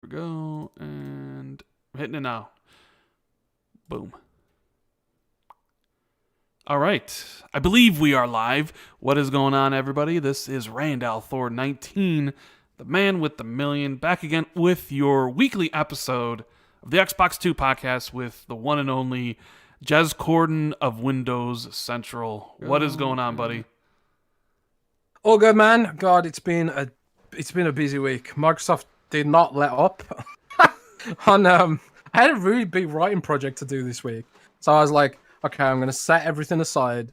we go, and I'm hitting it now. Boom. All right. I believe we are live. What is going on, everybody? This is Randall Thor 19, the man with the million, back again with your weekly episode of the Xbox 2 podcast with the one and only Jez Corden of Windows Central. What is going on, buddy? All good, man. God, it's been a busy week. Microsoft did not let up on I had a really big writing project to do this week. So I was like, okay, I'm gonna set everything aside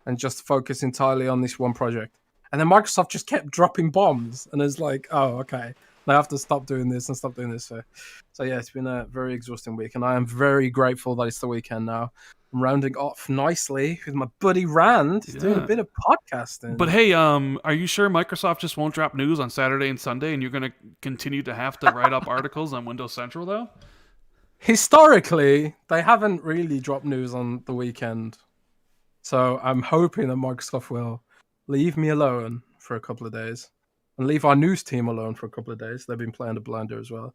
and just focus entirely on this one project. And then Microsoft just kept dropping bombs, and it's like, oh, okay, I have to stop doing this and stop doing this. So yeah, it's been a very exhausting week, and I am very grateful that it's the weekend now. I'm rounding off nicely with my buddy Rand, doing a bit of podcasting. But hey, are you sure Microsoft just won't drop news on Saturday and Sunday, and you're going to continue to have to write up articles on Windows Central, though? Historically, they haven't really dropped news on the weekend. So I'm hoping that Microsoft will leave me alone for a couple of days and leave our news team alone for a couple of days. They've been playing a blinder as well.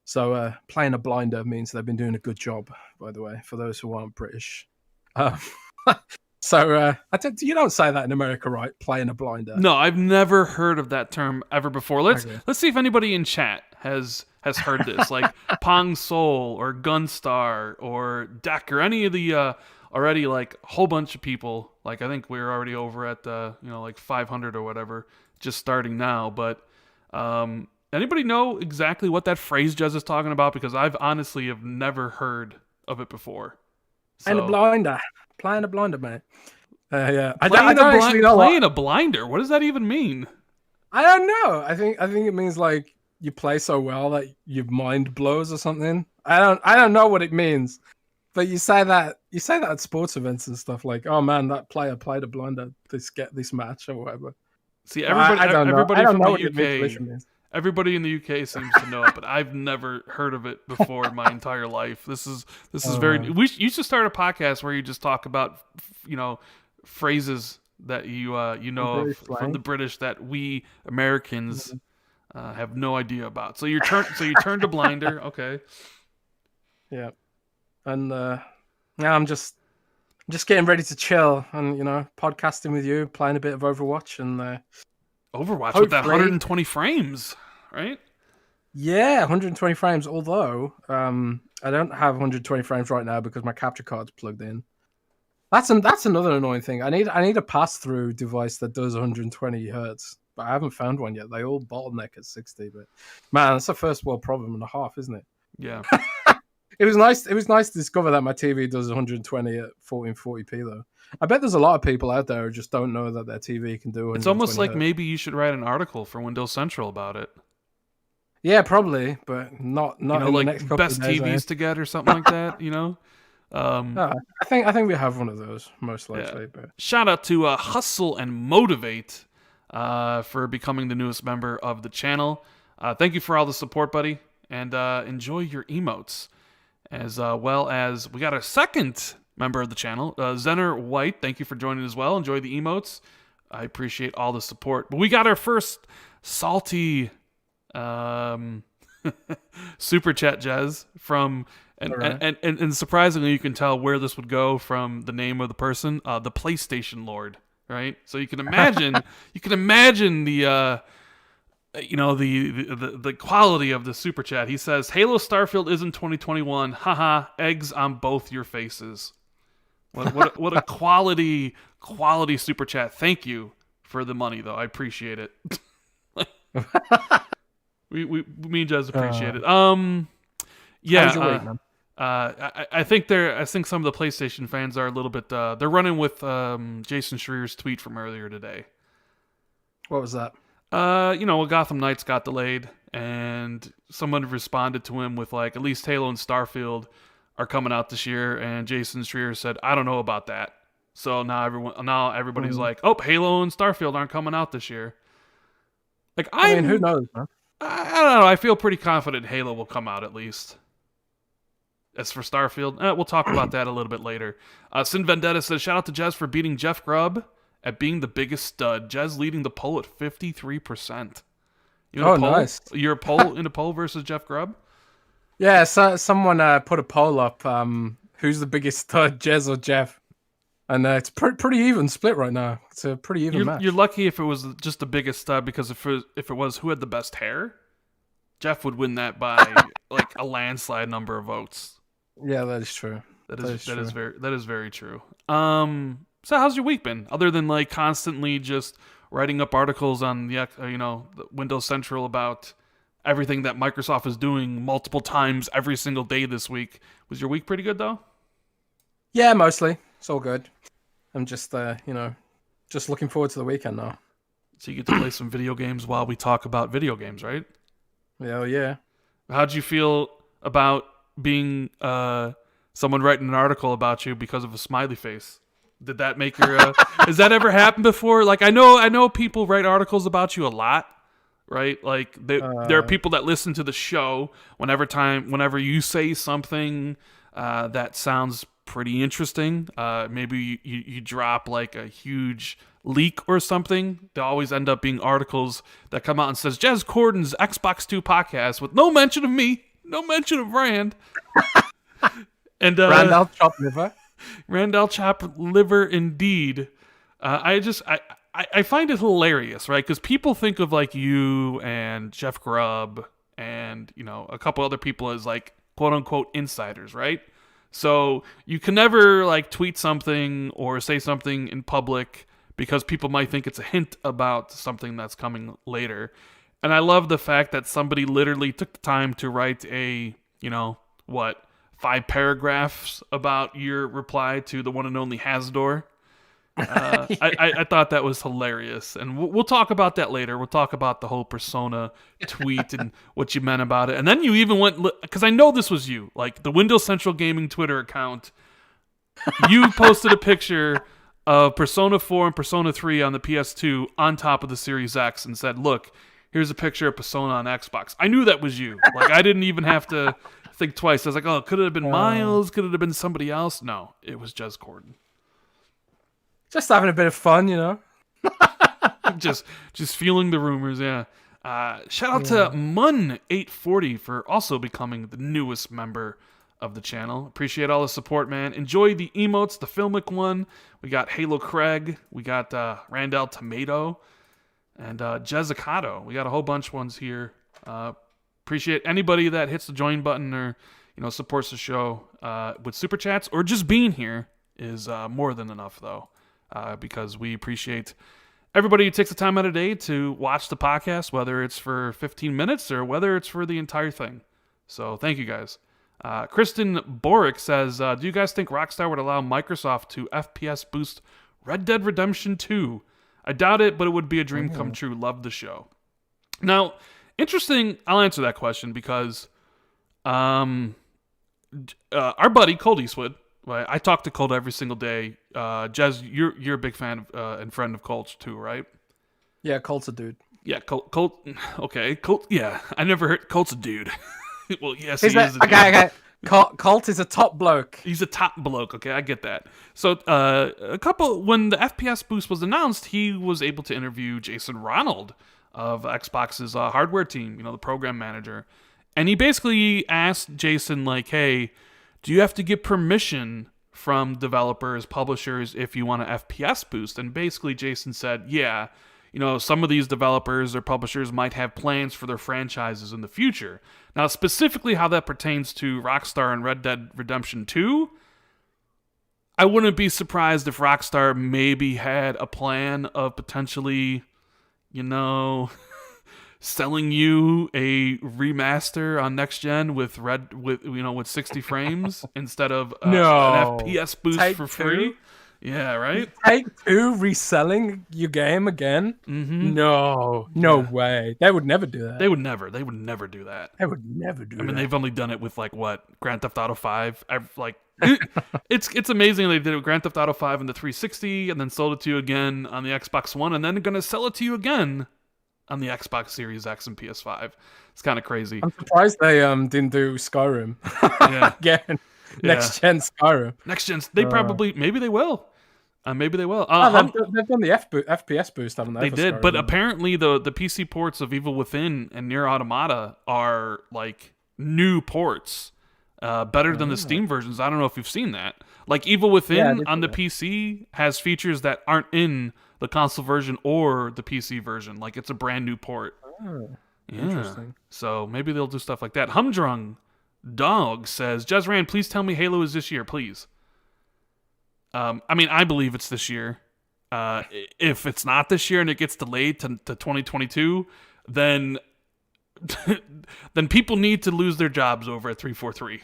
So playing a blinder means they've been doing a good job, by the way, for those who aren't British. So you don't say that in America, right? Playing a blinder. No, I've never heard of that term ever before. Let's see if anybody in chat has heard this, like Pong Soul or Gunstar or Deck or any of the already like a whole bunch of people. Like I think we're already over at like 500 or whatever, just starting now. But anybody know exactly what that phrase Jez is talking about? Because I've honestly have never heard of it before. So, playing a blinder, man. Yeah, playing a blinder. What does that even mean? I don't know. I think it means like you play so well that your mind blows or something. I don't know what it means, but you say that at sports events and stuff. Like, oh man, that player played a blinder to get this match or whatever. See, everybody from the UK. Everybody in the UK seems to know it, but I've never heard of it before in my entire life. This is very new. You should start a podcast where you just talk about, phrases that you know from the British that we Americans have no idea about. So you turned to blinder, okay? Yeah, and I'm just getting ready to chill and podcasting with you, playing a bit of Overwatch and. Overwatch with that 120 frames, right? Yeah, 120 frames. Although I don't have 120 frames right now because my capture card's plugged in. That's another annoying thing. I need a pass-through device that does 120 hertz, but I haven't found one yet. They all bottleneck at 60. But man, that's a first world problem and a half, isn't it? Yeah. It was nice to discover that my TV does 120 at 1440p though. I bet there's a lot of people out there who just don't know that their TV can do 120 It's almost like hertz. Maybe you should write an article for Windows Central about it. Yeah, probably, but not in like the next couple best of days, TVs to get or something like that, No, I think we have one of those most likely. Yeah. But shout out to Hustle and Motivate for becoming the newest member of the channel. Thank you for all the support, buddy, and enjoy your emotes. As well as we got a second member of the channel, Zenner White. Thank you for joining as well. Enjoy the emotes. I appreciate all the support. But we got our first salty super chat, Jez, from and surprisingly, you can tell where this would go from the name of the person, the PlayStation Lord, right? So you can imagine the the quality of the super chat. He says, Halo Starfield is in 2021. Haha, eggs on both your faces. What a quality super chat. Thank you for the money, though. I appreciate it. me and Jez appreciate it. Yeah. I think some of the PlayStation fans are a little bit they're running with Jason Schreier's tweet from earlier today. What was that? Gotham Knights got delayed, and someone responded to him with like, at least Halo and Starfield are coming out this year, and Jason Schreier said, I don't know about that. So now everybody's like, oh, Halo and Starfield aren't coming out this year. Like, I mean, who knows, man? I don't know. I feel pretty confident Halo will come out at least. As for Starfield, we'll talk about that a little bit later. Sin Vendetta says, shout out to Jez for beating Jeff Grubb at being the biggest stud. Jez leading the poll at 53%. You in a poll? Nice. You're in a poll versus Jeff Grubb? Yeah, so someone put a poll up. Who's the biggest Jez or Jeff? And it's pretty even split right now. It's a pretty even match. You're lucky if it was just the biggest stud, because if it was who had the best hair, Jeff would win that by like a landslide number of votes. Yeah, that is true. That is very true. So how's your week been? Other than like constantly just writing up articles on the Windows Central about everything that Microsoft is doing multiple times every single day this week. Was your week pretty good though? Yeah, mostly. It's all good. I'm just just looking forward to the weekend now. So you get to play some video games while we talk about video games, right? Yeah. How'd you feel about being someone writing an article about you because of a smiley face? Did that make your has that ever happened before? Like I know people write articles about you a lot, right? Like there are people that listen to the show whenever you say something that sounds pretty interesting. Maybe you drop like a huge leak or something. They always end up being articles that come out and says Jez Corden's Xbox 2 podcast with no mention of me, no mention of Rand. And Randall Chop Liver. Randall Chop Liver, indeed. I find it hilarious, right? Because people think of like you and Jeff Grubb and a couple other people as like quote unquote insiders, right? So you can never like tweet something or say something in public because people might think it's a hint about something that's coming later. And I love the fact that somebody literally took the time to write a 5 paragraphs about your reply to the one and only Hasdor. I thought that was hilarious, and we'll talk about that later. We'll talk about the whole Persona tweet and what you meant about it. And then you even went, because I know this was you, like the Windows Central Gaming Twitter account. You posted a picture of Persona 4 and Persona 3 on the PS2 on top of the Series X and said, "Look, here's a picture of Persona on Xbox." I knew that was you. Like I didn't even have to think twice. I was like, "Oh, could it have been Miles? Could it have been somebody else?" No, it was Jez Corden. Just having a bit of fun, just feeling the rumors, yeah. Shout out to Mun840 for also becoming the newest member of the channel. Appreciate all the support, man. Enjoy the emotes, the Filmic one. We got Halo Craig. We got Randall Tomato. And Jezicado. We got a whole bunch of ones here. Appreciate anybody that hits the join button or supports the show with super chats or just being here is more than enough, though. Because we appreciate everybody who takes the time out of the day to watch the podcast, whether it's for 15 minutes or whether it's for the entire thing. So thank you guys. Kristen Borick says, do you guys think Rockstar would allow Microsoft to FPS boost Red Dead Redemption 2? I doubt it, but it would be a dream come true. Love the show. Now, interesting, I'll answer that question because our buddy Colt Eastwood, I talk to Colt every single day. Jez, you're a big fan and friend of Colt's too, right? Yeah, Colt's a dude. Yeah, Colt. Okay, Colt. Yeah, I never heard Colt's a dude. Well, yes, he is a dude. Okay. Colt is a top bloke. He's a top bloke. Okay, I get that. So, when the FPS boost was announced, he was able to interview Jason Ronald of Xbox's hardware team. The program manager, and he basically asked Jason like, "Hey, do you have to get permission from developers, publishers, if you want an FPS boost?" And basically Jason said, yeah, some of these developers or publishers might have plans for their franchises in the future. Now, specifically how that pertains to Rockstar and Red Dead Redemption 2, I wouldn't be surprised if Rockstar maybe had a plan of potentially, selling you a remaster on next gen with 60 frames instead of an FPS boost for free. Yeah, right. Take-Two reselling your game again? Mm-hmm. No way. They would never do that. They would never do that. They would never do that. I mean, they've only done it with Grand Theft Auto 5. It's amazing they did it with Grand Theft Auto 5 in the 360 and then sold it to you again on the Xbox One and then they're going to sell it to you again on the Xbox Series X and PS5. It's kind of crazy. I'm surprised they didn't do Skyrim. Yeah. Again. Next gen Skyrim. Next gen. They probably, maybe they will. Maybe they will. They've done the FPS boost, haven't they? They For did, but Skyrim? apparently the PC ports of Evil Within and Nier Automata are like new ports, better than the Oh. Steam versions. I don't know if you've seen that. Like Evil Yeah, I Within did on see the that. PC has features that aren't in the console version or the PC version. Like it's a brand new port. Oh, Yeah. interesting. So maybe they'll do stuff like that. Humdrung Dog says, Jezran, please tell me Halo is this year, please. I mean, I believe it's this year. If it's not this year and it gets delayed to 2022, then then people need to lose their jobs over at 343.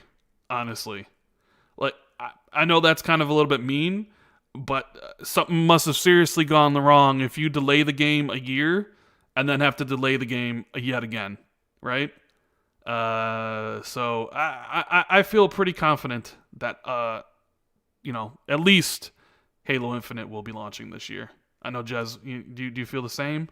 Honestly, like I know that's kind of a little bit mean, but something must have seriously gone wrong if you delay the game a year and then have to delay the game yet again, right? So I feel pretty confident that at least Halo Infinite will be launching this year. I know, Jez, do you feel the same?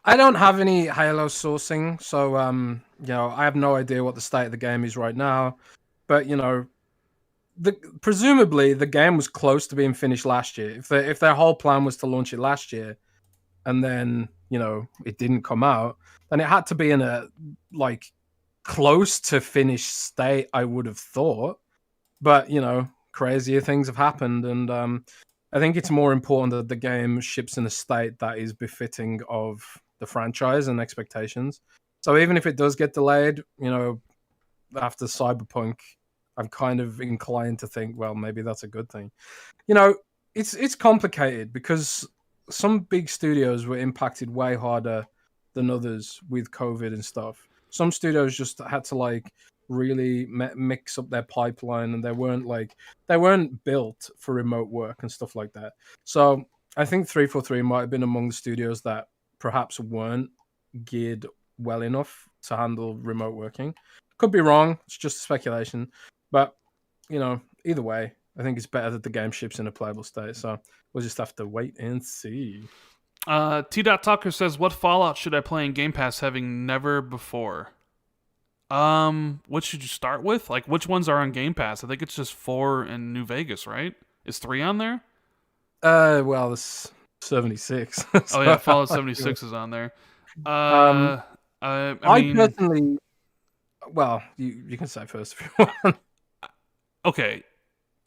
I don't have any Halo sourcing, so I have no idea what the state of the game is right now. But presumably the game was close to being finished last year. If their whole plan was to launch it last year, and then it didn't come out, then it had to be in a like close to finished state, I would have thought. But crazier things have happened, and I think it's more important that the game ships in a state that is befitting of the franchise and expectations. So even if it does get delayed, after Cyberpunk, I'm kind of inclined to think, well, maybe that's a good thing. It's complicated because some big studios were impacted way harder than others with COVID and stuff. Some studios just had to really mix up their pipeline, and they weren't built for remote work and stuff like that. So I think 343 might have been among the studios that perhaps weren't geared well enough to handle remote working. Could be wrong. It's just speculation. But, either way, I think it's better that the game ships in a playable state. So we'll just have to wait and see. T. Tucker says, what Fallout should I play in Game Pass having never before? What should you start with? Like, which ones are on Game Pass? I think it's just 4 in New Vegas, right? Is 3 on there? Well, it's 76. Oh yeah, Fallout 76 is on there. I mean, personally, well, you can say first if you want. Okay,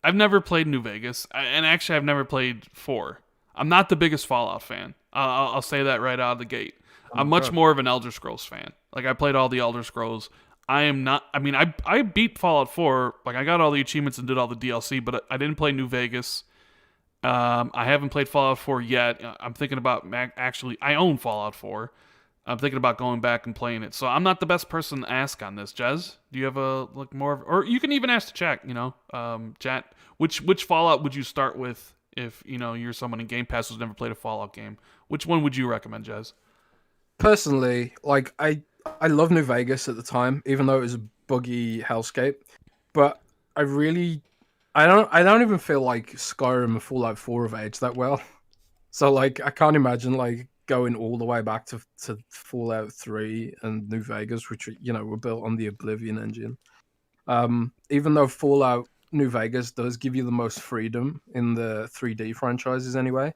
I've never played New Vegas, and actually I've never played 4. I'm not the biggest Fallout fan. I'll say that right out of the gate. I'm much more of an Elder Scrolls fan. Like, I played all the Elder Scrolls. I am not. I mean, I beat Fallout 4. Like, I got all the achievements and did all the DLC, but I didn't play New Vegas. I haven't played Fallout 4 yet. I'm thinking about actually. I own Fallout 4. I'm thinking about going back and playing it. So I'm not the best person to ask on this. Jez, do you have or you can even ask the chat. Chat. Which Fallout would you start with if you're someone in Game Pass who's never played a Fallout game? Which one would you recommend, Jez? Personally, I love New Vegas at the time, even though it was a buggy hellscape. But I don't even feel like Skyrim and Fallout 4 have aged that well. So I can't imagine going all the way back to Fallout 3 and New Vegas, which were built on the Oblivion engine. Even though Fallout New Vegas does give you the most freedom in the 3D franchises anyway,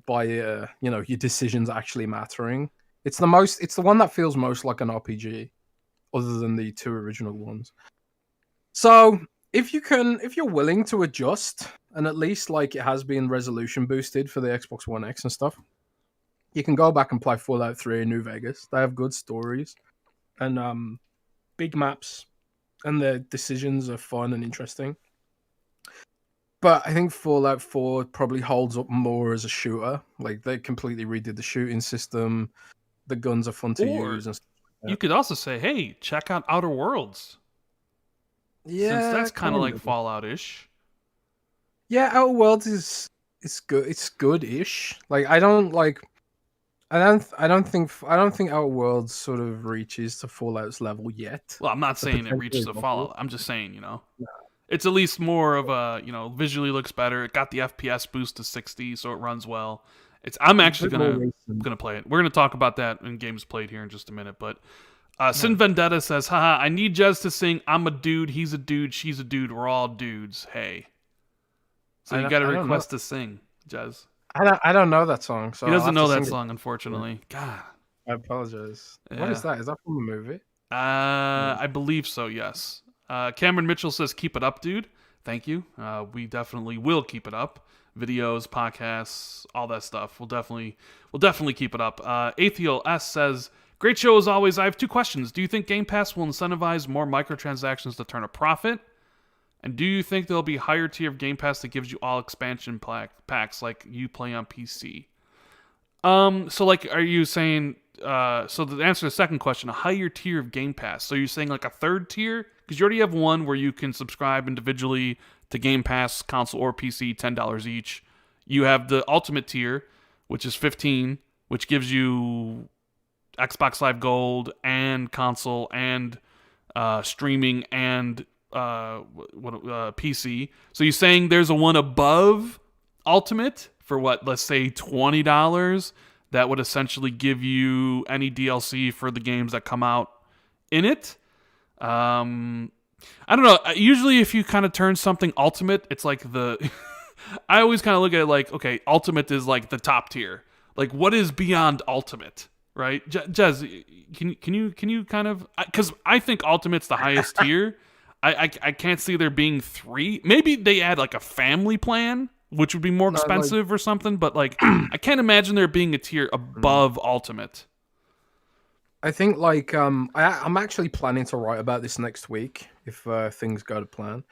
by your decisions actually mattering. It's the one that feels most like an RPG, other than the 2 original ones. So if you're willing to adjust, and at least it has been resolution boosted for the Xbox One X and stuff, you can go back and play Fallout 3 in New Vegas. They have good stories and big maps, and the decisions are fun and interesting. But I think Fallout 4 probably holds up more as a shooter. They completely redid the shooting system. The guns are fun to use. And stuff like that. You could also say, hey, check out Outer Worlds. Yeah, since that's kind of like Fallout-ish. Yeah, Outer Worlds is good. It's good-ish. I don't think Outer Worlds sort of reaches to Fallout's level yet. Well, I'm not saying it reaches a Fallout. I'm just saying, it's at least more of a, visually looks better. It got the FPS boost to 60, so it runs well. I'm actually gonna play it. We're gonna talk about that in games played here in just a minute. But Sin Vendetta says, haha, I need Jez to sing I'm a dude, he's a dude, she's a dude, we're all dudes. Hey. So you got to request to sing, Jez. I don't know that song. So he doesn't know that song, unfortunately. God. I apologize. Yeah. What is that? Is that from a movie? I believe so, yes. Cameron Mitchell says, keep it up, dude. Thank you. We definitely will keep it up. Videos, podcasts, all that stuff. We'll definitely keep it up. Athiel S says, great show as always. I have 2 questions. Do you think Game Pass will incentivize more microtransactions to turn a profit? And do you think there'll be higher tier of Game Pass that gives you all expansion packs like you play on PC? So like, are you saying, so the answer to the second question, a higher tier of Game Pass. So you're saying like a third tier? Because you already have one where you can subscribe individually to Game Pass, console or PC, $10 each. You have the Ultimate tier, which is $15, which gives you Xbox Live Gold and console and streaming and PC. So you're saying there's a one above Ultimate for what, let's say $20 that would essentially give you any DLC for the games that come out in it. I don't know. Usually if you kind of turn something Ultimate, it's like the I always kind of look at it like, okay, Ultimate is like the top tier. Like what is beyond Ultimate, right? Jez, can you kind of, because I think Ultimate's the highest tier. I can't see there being 3. Maybe they add like a family plan, which would be more expensive or something. But like, I can't imagine there being a tier above Ultimate. I think like I'm actually planning to write about this next week if things go to plan.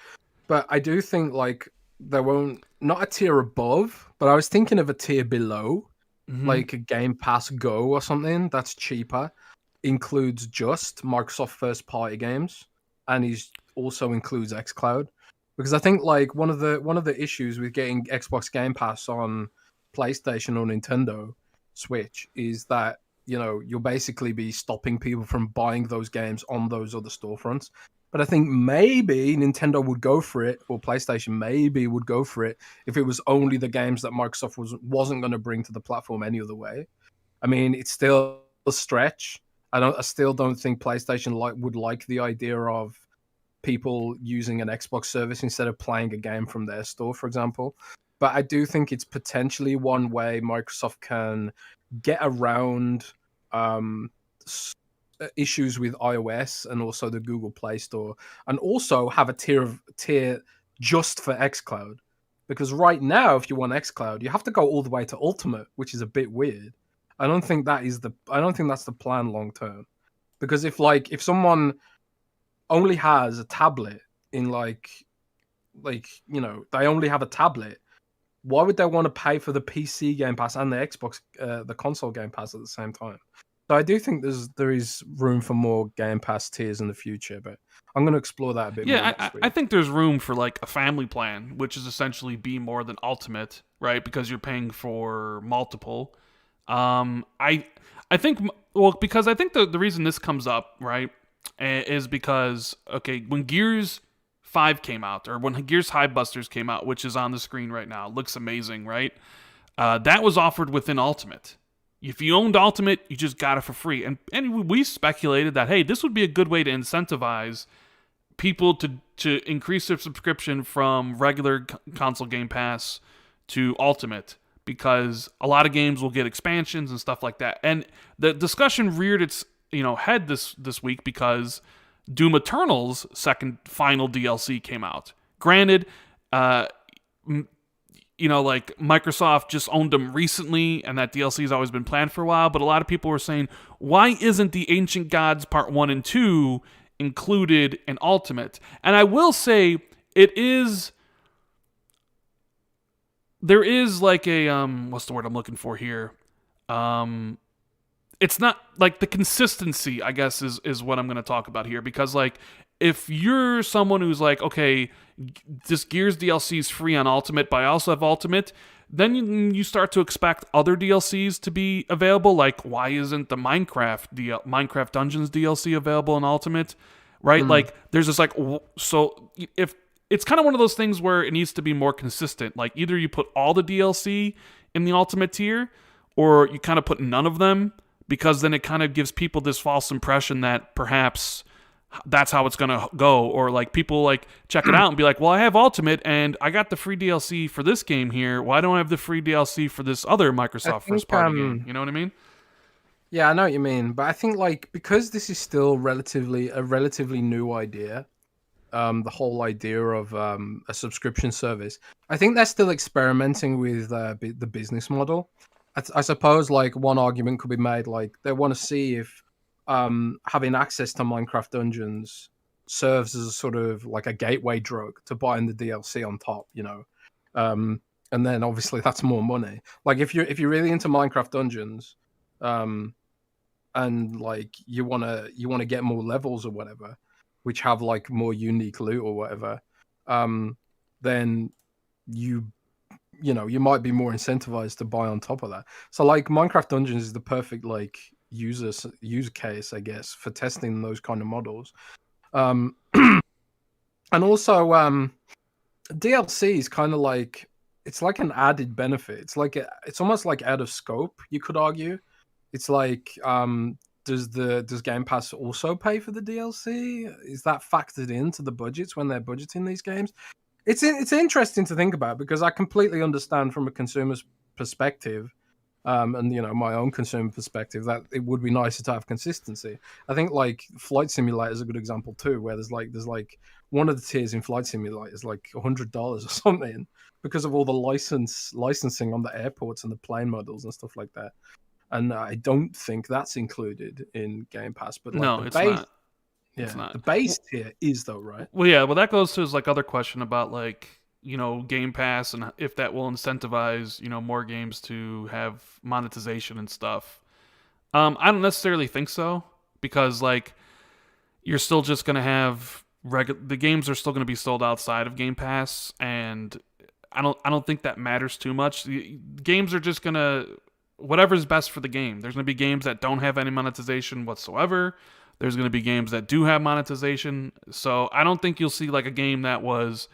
But I do think like there won't, not a tier above, but I was thinking of a tier below, like a Game Pass Go or something that's cheaper, includes just Microsoft first party games, and is also includes xCloud. Because I think like one of the issues with getting Xbox Game Pass on PlayStation or Nintendo Switch is that, you know, you'll basically be stopping people from buying those games on those other storefronts. But I think maybe Nintendo would go for it, or PlayStation maybe would go for it if it was only the games that Microsoft wasn't going to bring to the platform any other way. I mean, it's still a stretch. I still don't think PlayStation would like the idea of people using an Xbox service instead of playing a game from their store, for example. But I do think it's potentially one way Microsoft can get around issues with iOS and also the Google Play Store, and also have a tier just for xCloud. Because right now, if you want xCloud, you have to go all the way to Ultimate, which is a bit weird. I don't think that's the plan long term. Because if someone only has a tablet in like you know, they only have a tablet, why would they want to pay for the PC Game Pass and the Xbox the console Game Pass at the same time? So I do think there is room for more Game Pass tiers in the future, but I'm going to explore that a bit more next week. I think there's room for like a family plan, which is essentially be more than Ultimate, right? Because you're paying for multiple. I think, well, because I think the reason this comes up, right, is because, okay, when Gears 5 came out, or when Gears Hive Busters came out, which is on the screen right now, looks amazing, right? That was offered within Ultimate. If you owned Ultimate, you just got it for free. And we speculated that, hey, this would be a good way to incentivize people to increase their subscription from regular console Game Pass to Ultimate, because a lot of games will get expansions and stuff like that. And the discussion reared its head this week because Doom Eternal's second final DLC came out. Granted, like Microsoft just owned them recently, and that DLC has always been planned for a while, but a lot of people were saying, why isn't the Ancient Gods Part 1 and 2 included in Ultimate? And I will say, there is like a, what's the word I'm looking for here? It's not, like, the consistency, I guess, is what I'm going to talk about here, because, like, if you're someone who's like, okay, this Gears DLC is free on Ultimate, but I also have Ultimate, then you start to expect other DLCs to be available. Like, why isn't the Minecraft Dungeons DLC available in Ultimate, right? Like, there's this, like, so if it's kind of one of those things where it needs to be more consistent. Like, either you put all the DLC in the Ultimate tier, or you kind of put none of them, because then it kind of gives people this false impression that perhaps that's how it's gonna go, or like people like check it out and be like, well, I have Ultimate and I got the free DLC for this game here. Why don't I have the free DLC for this other I Microsoft first think party game? You know what I mean? yeah, I know what you mean, but I think like because this is still relatively new idea, the whole idea of a subscription service, I think they're still experimenting with the business model. I suppose like one argument could be made like they want to see if having access to Minecraft Dungeons serves as a sort of like a gateway drug to buying the DLC on top, you know. And then obviously that's more money. Like if you're really into Minecraft Dungeons, um, and like you wanna get more levels or whatever, which have like more unique loot or whatever, um, then you you know you might be more incentivized to buy on top of that. So like Minecraft Dungeons is the perfect like user case, I guess, for testing those kind of models. Um, and also DLC is kind of like it's like an added benefit. It's almost like out of scope, you could argue. It's like does Game Pass also pay for the DLC? Is that factored into the budgets when they're budgeting these games? It's interesting to think about because I completely understand from a consumer's perspective, and you know my own consumer perspective that it would be nicer to have consistency. I think like Flight Simulator is a good example too, where there's like one of the tiers in Flight Simulator is like $100 or something because of all the licensing on the airports and the plane models and stuff like that. And I don't think that's included in Game Pass, but like No, the it's base, not. It's yeah, the not. base tier is though, right? Well, yeah. Well, that goes to his like other question about like Game Pass and if that will incentivize more games to have monetization and stuff. I don't necessarily think so because like you're still just gonna have the games are still gonna be sold outside of Game Pass, and I don't think that matters too much. The games are just gonna whatever's best for the game. There's gonna be games that don't have any monetization whatsoever. There's gonna be games that do have monetization. So I don't think you'll see like a game that was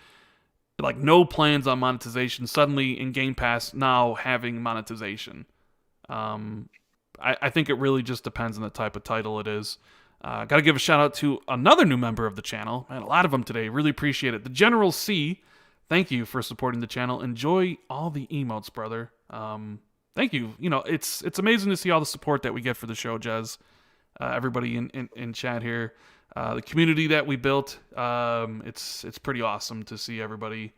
like no plans on monetization suddenly in Game Pass now having monetization. Um, I think it really just depends on the type of title it is. Got to give a shout out to another new member of the channel. Man, a lot of them today. Really appreciate it. The General C. Thank you for supporting the channel. Enjoy all the emotes, brother. Thank you. It's amazing to see all the support that we get for the show, Jez. Everybody in chat here, the community that we built. It's pretty awesome to see everybody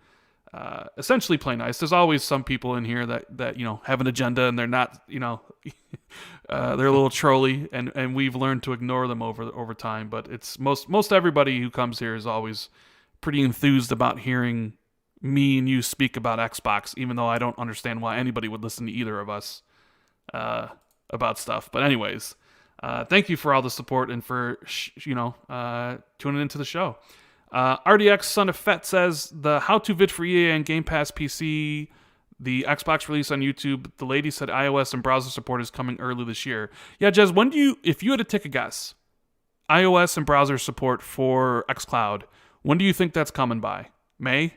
essentially play nice. There's always some people in here that have an agenda and they're not they're a little trolly, and we've learned to ignore them over time. But it's most everybody who comes here is always pretty enthused about hearing me and you speak about Xbox, even though I don't understand why anybody would listen to either of us about stuff. But anyways, thank you for all the support and for tuning into the show. RDX Son of Fett says the how-to vid for EA and Game Pass PC, the Xbox release on YouTube. The lady said iOS and browser support is coming early this year. Yeah, Jez, if you had to take a guess, iOS and browser support for xCloud, when do you think that's coming by? May?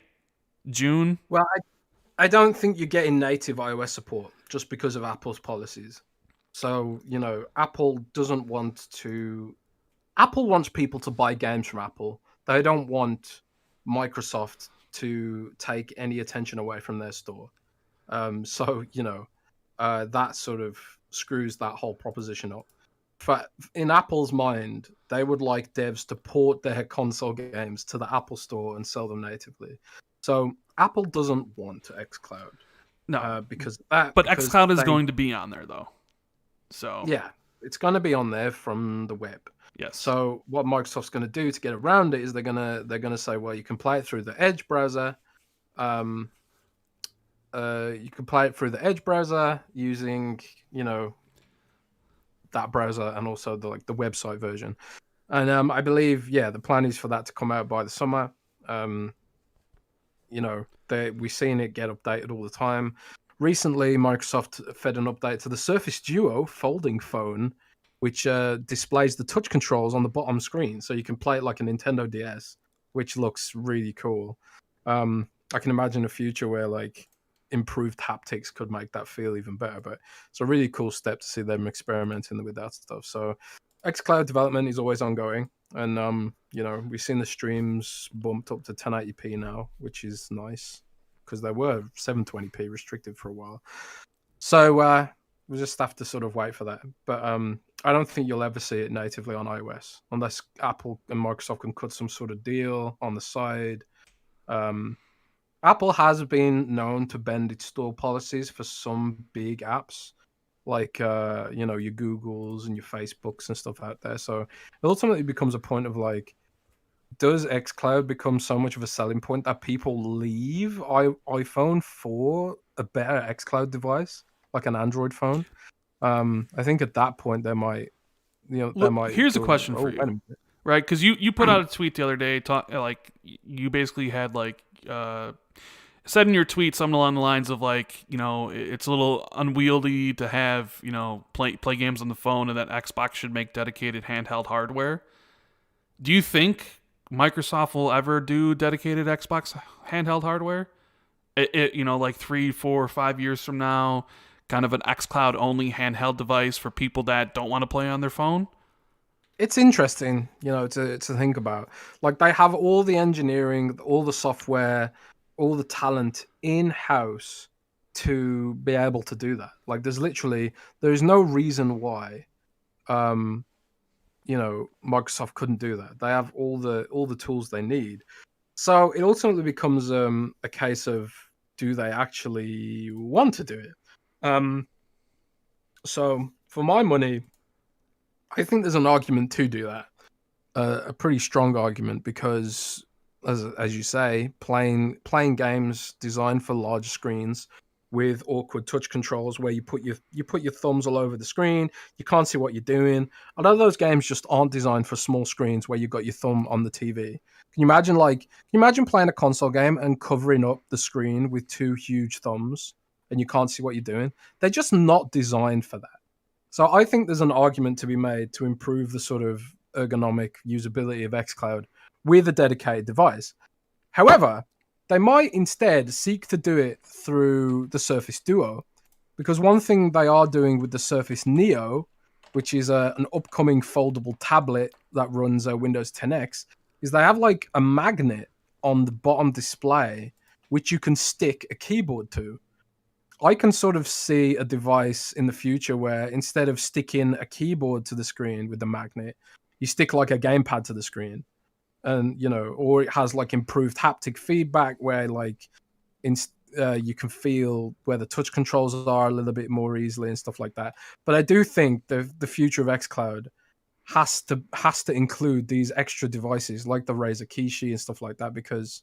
June? Well, I don't think you're getting native iOS support just because of Apple's policies. So, Apple doesn't want to. Apple wants people to buy games from Apple. They don't want Microsoft to take any attention away from their store. So, that sort of screws that whole proposition up. In Apple's mind, they would like devs to port their console games to the Apple Store and sell them natively. So Apple doesn't want xCloud. No, because xCloud is going to be on there though. So yeah, it's going to be on there from the web. Yes. So what Microsoft's going to do to get around it is they're gonna say, well, you can play it through the Edge browser. You can play it through the Edge browser using that browser and also the website version. And I believe the plan is for that to come out by the summer. We're seeing it get updated all the time. Recently, Microsoft fed an update to the Surface Duo folding phone, which displays the touch controls on the bottom screen, so you can play it like a Nintendo DS, which looks really cool. I can imagine a future where improved haptics could make that feel even better, but it's a really cool step to see them experimenting with that stuff. So xCloud development is always ongoing. and we've seen the streams bumped up to 1080p now, which is nice because they were 720p restricted for a while. So we just have to sort of wait for that. But I don't think you'll ever see it natively on iOS unless Apple and Microsoft can cut some sort of deal on the side. Apple has been known to bend its store policies for some big apps, like your Googles and your Facebooks and stuff out there. So it ultimately becomes a point of like, does xCloud become so much of a selling point that people leave iPhone for a better xCloud device, like an Android phone? I think at that point they might, Here's a go, question oh, for wait a you, minute. right? Because you put out a tweet the other day, like you basically had like said in your tweet something along the lines of like, it's a little unwieldy to have play games on the phone, and that Xbox should make dedicated handheld hardware. Do you think Microsoft will ever do dedicated Xbox handheld hardware? Like 3, 4, 5 years from now, kind of an xCloud only handheld device for people that don't want to play on their phone? It's interesting, to think about. Like they have all the engineering, all the software, all the talent in house to be able to do that. Like there's no reason why Microsoft couldn't do that. They have all the tools they need. So it ultimately becomes a case of, do they actually want to do it? So for my money, I think there's an argument to do that, a pretty strong argument, because as you say, playing games designed for large screens with awkward touch controls where you put your thumbs all over the screen, you can't see what you're doing. A lot of those games just aren't designed for small screens where you've got your thumb on the TV. Can you imagine playing a console game and covering up the screen with two huge thumbs and you can't see what you're doing? They're just not designed for that. So I think there's an argument to be made to improve the sort of ergonomic usability of xCloud with a dedicated device. However, they might instead seek to do it through the Surface Duo, because one thing they are doing with the Surface Neo, which is an upcoming foldable tablet that runs Windows 10X, is they have like a magnet on the bottom display which you can stick a keyboard to. I can sort of see a device in the future where instead of sticking a keyboard to the screen with the magnet, you stick like a gamepad to the screen, and or it has like improved haptic feedback where like you can feel where the touch controls are a little bit more easily and stuff like that. But I do think the future of xCloud has to include these extra devices like the Razer Kishi and stuff like that, because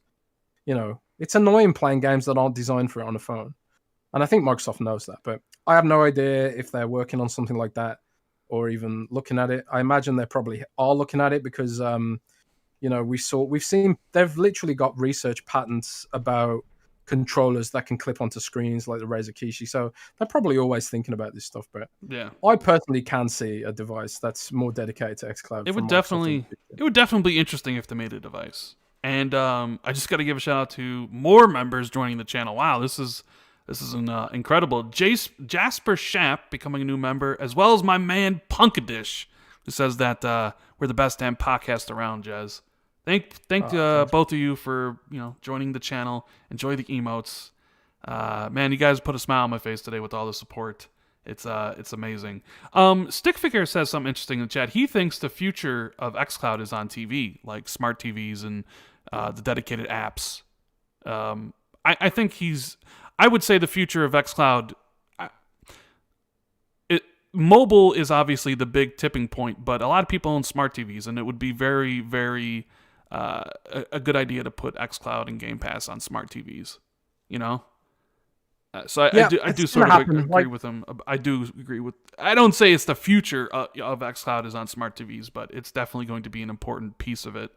it's annoying playing games that aren't designed for it on a phone. And I think Microsoft knows that, but I have no idea if they're working on something like that or even looking at it. I imagine they probably are looking at it because, we've seen they've literally got research patents about controllers that can clip onto screens like the Razer Kishi. So they're probably always thinking about this stuff. But Yeah, I personally can see a device that's more dedicated to xCloud it from would Microsoft. definitely be interesting if they made a device. And I just got to give a shout out to more members joining the channel. Wow, this is incredible. Jasper Shapp becoming a new member, as well as my man Punkadish, who says that we're the best damn podcast around, Jez. Thank both of you for joining the channel. Enjoy the emotes. Man, you guys put a smile on my face today with all the support. It's amazing. Stickfigure says something interesting in the chat. He thinks the future of xCloud is on TV, like smart TVs and the dedicated apps. I think I would say the future of xCloud, mobile is obviously the big tipping point, but a lot of people own smart TVs, and it would be very, very a good idea to put xCloud and Game Pass on smart TVs. So I do sort of agree with him. I do agree with. I don't say it's the future of xCloud is on smart TVs, but it's definitely going to be an important piece of it.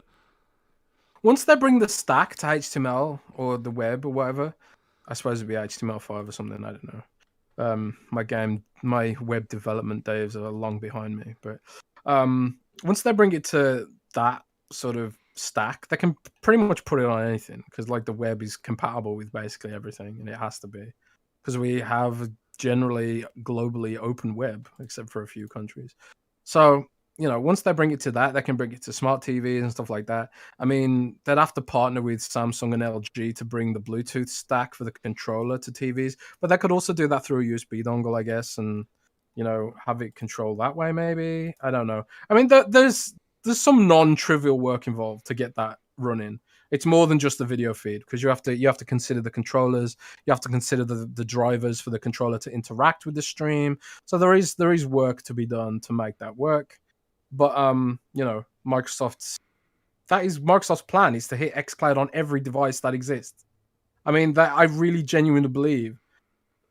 Once they bring the stack to HTML or the web or whatever, I suppose it'd be HTML5 or something. I don't know. My web development days are long behind me. But once they bring it to that sort of stack, they can pretty much put it on anything, because like the web is compatible with basically everything, and it has to be, because we have generally globally open web except for a few countries. So once they bring it to that, they can bring it to smart TVs and stuff like that. I mean, they'd have to partner with Samsung and LG to bring the Bluetooth stack for the controller to TVs, but they could also do that through a USB dongle, I guess, and have it control that way. Maybe, I don't know. I mean, there's some non-trivial work involved to get that running. It's more than just the video feed, because you have to consider the controllers, you have to consider the drivers for the controller to interact with the stream. So there is work to be done to make that work. But Microsoft's plan is to hit xCloud on every device that exists. I mean, that I really genuinely believe.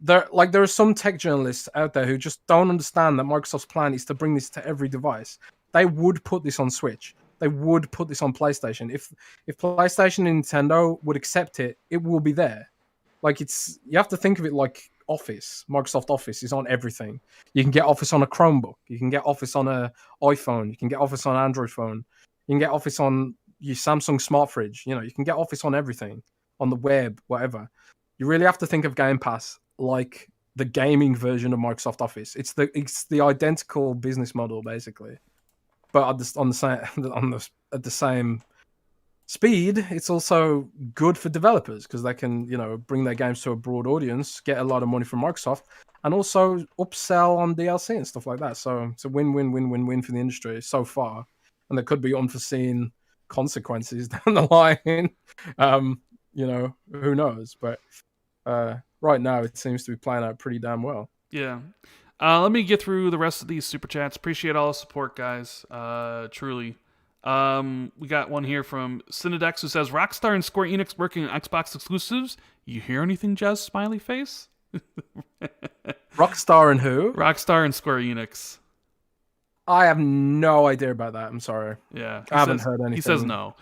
There are some tech journalists out there who just don't understand that Microsoft's plan is to bring this to every device. They would put this on Switch. They would put this on PlayStation. If PlayStation and Nintendo would accept it, it will be there. You have to think of it like Office. Microsoft Office is on everything. You can get Office on a Chromebook. You can get Office on an iPhone. You can get Office on Android phone. You can get Office on your Samsung smart fridge. You can get Office on everything, on the web, whatever. You really have to think of Game Pass like the gaming version of Microsoft Office. It's the identical business model, basically. But at the same speed, it's also good for developers, because they can, bring their games to a broad audience, get a lot of money from Microsoft, and also upsell on DLC and stuff like that. So it's a win-win-win-win-win for the industry so far, and there could be unforeseen consequences down the line. Who knows? But right now, it seems to be playing out pretty damn well. Yeah. Let me get through the rest of these super chats. Appreciate all the support, guys. Truly. We got one here from Cinedex who says, Rockstar and Square Enix working on Xbox exclusives. You hear anything, Jez? Smiley face? Rockstar and who? Rockstar and Square Enix. I have no idea about that. I'm sorry. Yeah. I haven't heard anything. He says no.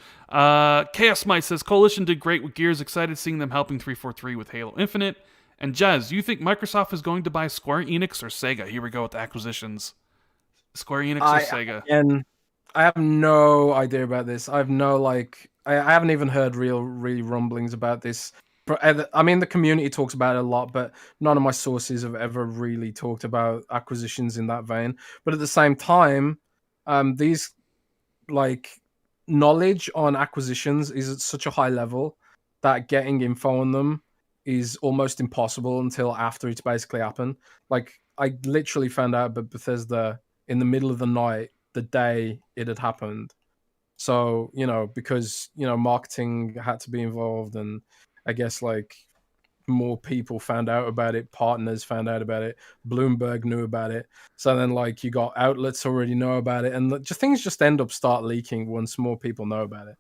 Chaos Might says, Coalition did great with Gears. Excited seeing them helping 343 with Halo Infinite. And Jez, you think Microsoft is going to buy Square Enix or Sega? Here we go with the acquisitions. Square Enix or Sega? And I have no idea about this. I have no I haven't even heard really rumblings about this. I mean, the community talks about it a lot, but none of my sources have ever really talked about acquisitions in that vein. But at the same time, these knowledge on acquisitions is at such a high level that getting info on them is almost impossible until after it's basically happened. I literally found out about Bethesda in the middle of the night, the day it had happened. So, because, marketing had to be involved, and I guess more people found out about it, partners found out about it, Bloomberg knew about it. So then you got outlets already know about it, and things just start leaking once more people know about it.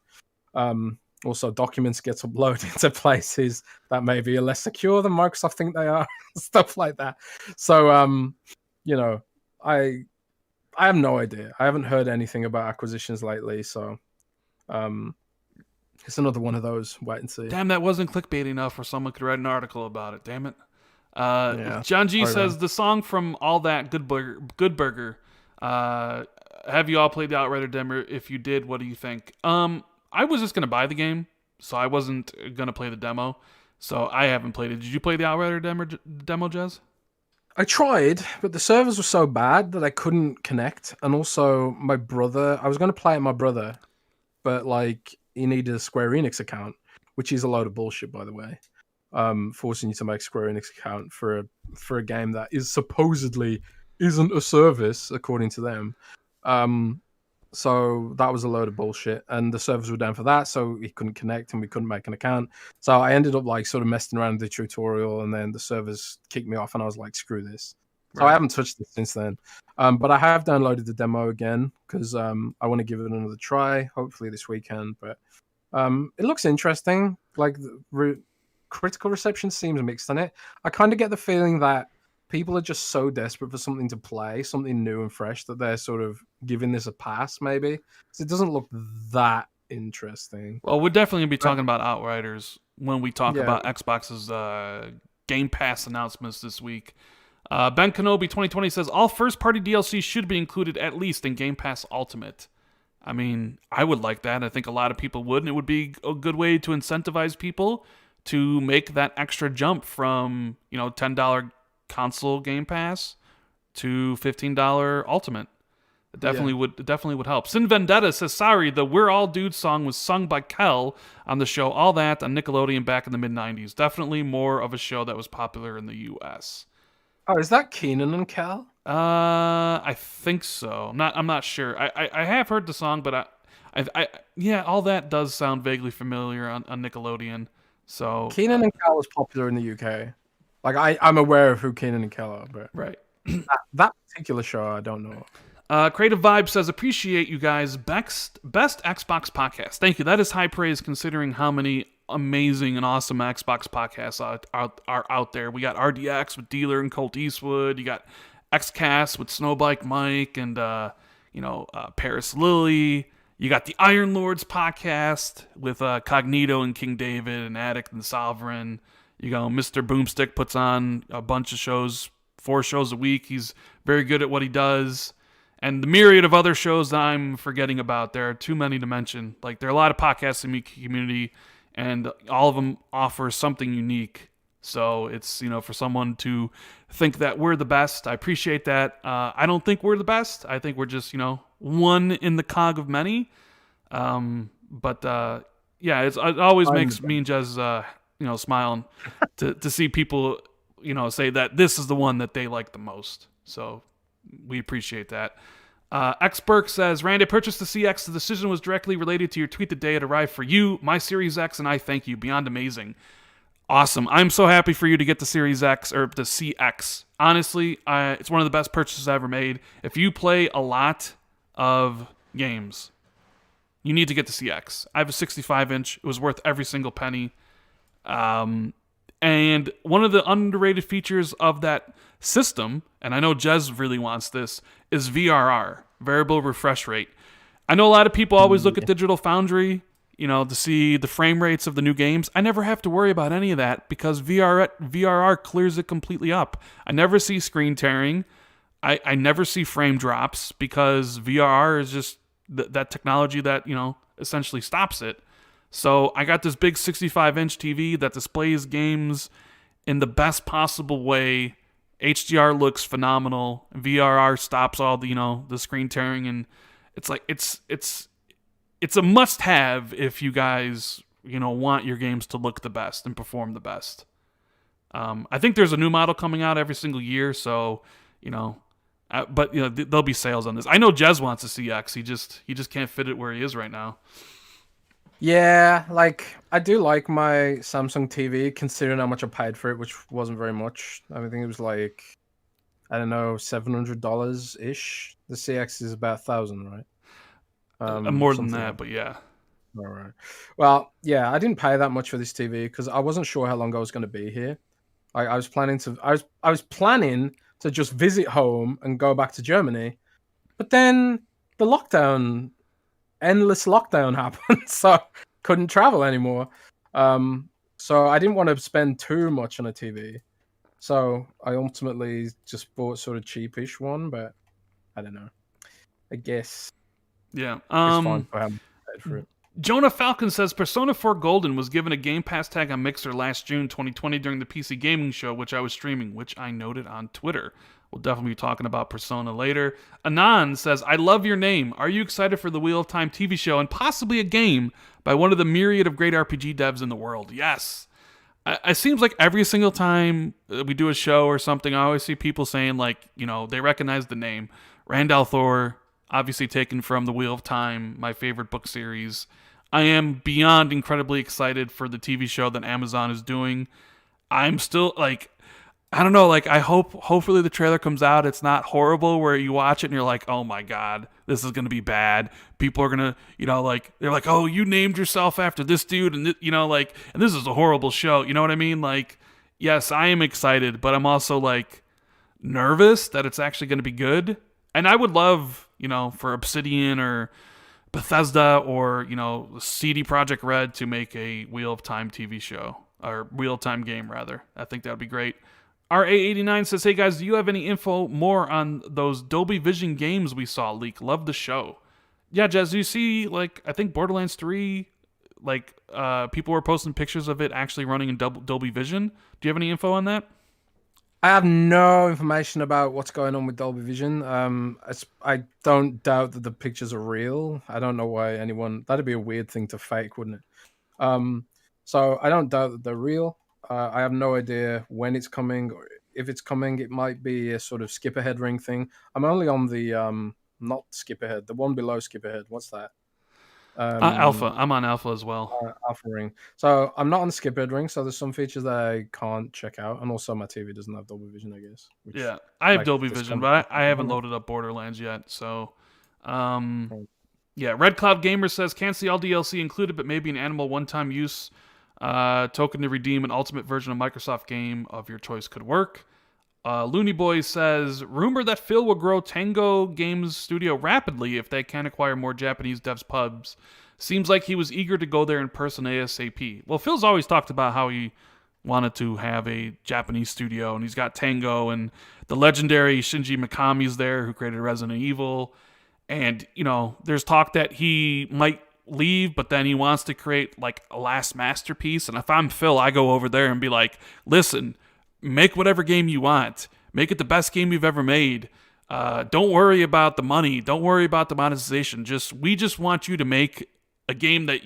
Also, documents get uploaded to places that maybe are less secure than Microsoft think they are, stuff like that. So, I have no idea. I haven't heard anything about acquisitions lately, so it's another one of those. Wait and see. Damn, that wasn't clickbait enough where someone could write an article about it. Damn it. Yeah. John G says, the song from All That Good Burger. Have you all played the Outrider demo? If you did, what do you think? I was just going to buy the game, so I wasn't going to play the demo. So I haven't played it. Did you play the Outrider demo, Jez? I tried, but the servers were so bad that I couldn't connect. And also, my brother, I was going to play it with my brother, but he needed a Square Enix account, which is a load of bullshit, by the way. Forcing you to make a Square Enix account for a game that is supposedly isn't a service, according to them. So that was a load of bullshit, and the servers were down for that, so he couldn't connect and we couldn't make an account. So I ended up sort of messing around with the tutorial, and then the servers kicked me off, and I was like, screw this. So I haven't touched it since then. But I have downloaded the demo again because I want to give it another try, hopefully this weekend. But it looks interesting. Critical reception seems mixed on it. I kind of get the feeling that people are just so desperate for something to play, something new and fresh, that they're sort of giving this a pass, maybe. Because it doesn't look that interesting. Well, we're definitely going to be talking about Outriders when we talk about Xbox's Game Pass announcements this week. Ben Kenobi 2020 says, all first-party DLC should be included at least in Game Pass Ultimate. I mean, I would like that. I think a lot of people would, and it would be a good way to incentivize people to make that extra jump from, $10 console Game Pass to $15 Ultimate. Definitely would help. Sin Vendetta says, sorry, the We're All Dudes song was sung by Kel on the show All That on Nickelodeon back in the mid-90s. Definitely more of a show that was popular in the U.S. Oh, is that Keenan and Kel? I think so. I'm not sure. I have heard the song, but yeah, All That does sound vaguely familiar on Nickelodeon. So Keenan and Kel was popular in the UK. Like I'm aware of who Keenan and Kel are, but right. that particular show I don't know. Creative Vibe says, appreciate you guys. Best Xbox podcast. Thank you. That is high praise considering how many amazing and awesome Xbox podcasts are out there. We got RDX with Dealer and Colt Eastwood. You got XCast with Snowbike Mike and Paris Lily. You got the Iron Lords podcast with Cognito and King David and Addict and Sovereign. You know, Mr. Boomstick puts on a bunch of shows, 4 shows a week. He's very good at what he does. And the myriad of other shows that I'm forgetting about. There are too many to mention. Like, there are a lot of podcasts in the community, and all of them offer something unique. So it's, for someone to think that we're the best, I appreciate that. I don't think we're the best. I think we're just, one in the cog of many. But it always makes me and Jez, smiling to see people, say that this is the one that they like the most. So we appreciate that. Xberk says, Randy, I purchased the CX. The decision was directly related to your tweet the day it arrived for you, my Series X, and I thank you. Beyond amazing. Awesome. I'm so happy for you to get the Series X or the CX. Honestly, it's one of the best purchases I ever made. If you play a lot of games, you need to get the CX. I have a 65-inch. It was worth every single penny. And one of the underrated features of that system, and I know Jez really wants this, is VRR, variable refresh rate. I know a lot of people always look at Digital Foundry, to see the frame rates of the new games. I never have to worry about any of that because VRR clears it completely up. I never see screen tearing. I never see frame drops because VRR is just that technology that, essentially stops it. So I got this big 65-inch TV that displays games in the best possible way. HDR looks phenomenal. VRR stops all the screen tearing, and it's like it's a must-have if you guys want your games to look the best and perform the best. I think there's a new model coming out every single year, so but there'll be sales on this. I know Jez wants a CX. He just can't fit it where he is right now. Yeah, I do like my Samsung TV, considering how much I paid for it, which wasn't very much. I think it was $700 ish. The CX is about 1,000, right? More than that, but yeah. All right. Well, yeah, I didn't pay that much for this TV because I wasn't sure how long I was going to be here. I was planning to just visit home and go back to Germany, but then the endless lockdown happened, so couldn't travel anymore. So I didn't want to spend too much on a TV. So I ultimately just bought sort of cheapish one, but I don't know. I guess yeah, it's fine for having paid for it. Jonah Falcon says Persona 4 Golden was given a Game Pass tag on Mixer last June 2020 during the PC Gaming Show, which I was streaming, which I noted on Twitter. We'll definitely be talking about Persona later. Anan says, I love your name. Are you excited for the Wheel of Time TV show and possibly a game by one of the myriad of great RPG devs in the world? Yes. It seems like every single time we do a show or something, I always see people saying, they recognize the name. Rand Thor, obviously taken from the Wheel of Time, my favorite book series. I am beyond incredibly excited for the TV show that Amazon is doing. I'm still, I don't know, hopefully the trailer comes out. It's not horrible where you watch it and you're like, oh my God, this is going to be bad. People are going to, they're like, oh, you named yourself after this dude. And, and this is a horrible show. You know what I mean? Yes, I am excited, but I'm also nervous that it's actually going to be good. And I would love, for Obsidian or Bethesda or, CD Projekt Red to make a Wheel of Time TV show, or Wheel of Time game, rather. I think that would be great. RA89 says, hey guys, do you have any info more on those Dolby Vision games we saw leak? Love the show. Yeah, Jez, do you see, I think Borderlands 3, people were posting pictures of it actually running in Dolby Vision. Do you have any info on that? I have no information about what's going on with Dolby Vision. I don't doubt that the pictures are real. I don't know why anyone. That'd be a weird thing to fake, wouldn't it? Um, so I don't doubt that they're real. I have no idea when it's coming, or if it's coming. It might be a sort of skip ahead ring thing. I'm only on the not skip ahead, the one below skip ahead. What's that? Alpha. I'm on alpha as well. Alpha ring. So I'm not on the skip ahead ring. So there's some features that I can't check out, and also my TV doesn't have Dolby Vision, I guess. Which, Yeah, I have like, Dolby this Vision, kind but I haven't of- loaded up Borderlands yet. So, um, Right. yeah. Red Cloud Gamer says can't see all DLC included, but maybe an animal one-time use token to redeem an ultimate version of Microsoft game of your choice could work. Looney Boy says rumor that Phil will grow Tango Games Studio rapidly if they can acquire more Japanese devs pubs. Seems like he was eager to go there in person ASAP. Well, Phil's always talked about how he wanted to have a Japanese studio, and he's got Tango and the legendary Shinji Mikami's there, who created Resident Evil. And, there's talk that he might leave, but then he wants to create like a last masterpiece. And if I'm Phil, I go over there and be like, listen, make whatever game you want. Make it the best game you've ever made. Don't worry about the money. Don't worry about the monetization. We just want you to make a game that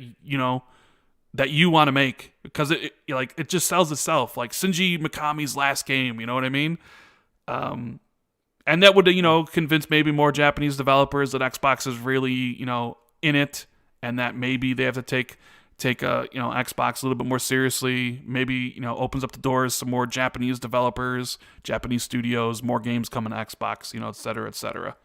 that you want to make, because it just sells itself. Like Shinji Mikami's last game, you know what I mean? And that would convince maybe more Japanese developers that Xbox is really in it, and that maybe they have to take Xbox a little bit more seriously. Maybe opens up the doors some more Japanese developers, Japanese studios, more games coming to Xbox, et cetera, et cetera.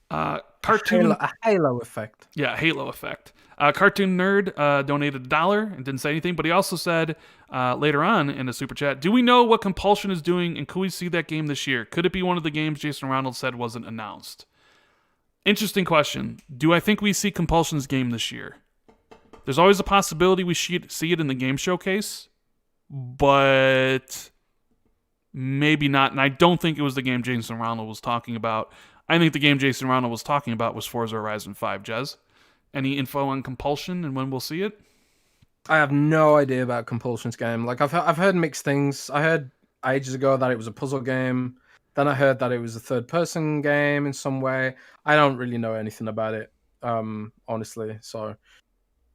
Cartoon a halo effect. Yeah, halo effect. Cartoon Nerd donated $1 and didn't say anything, but he also said later on in the super chat, do we know what Compulsion is doing, and could we see that game this year? Could it be one of the games Jason Ronald said wasn't announced? Interesting question. Do I think we see Compulsion's game this year? There's always a possibility we should see it in the game showcase, but maybe not. And I don't think it was the game Jason Ronald was talking about. I think the game Jason Ronald was talking about was Forza Horizon 5, Jez. Any info on Compulsion and when we'll see it? I have no idea about Compulsion's game. Like, I've heard mixed things. I heard ages ago that it was a puzzle game. Then I heard that it was a third-person game in some way. I don't really know anything about it, honestly. So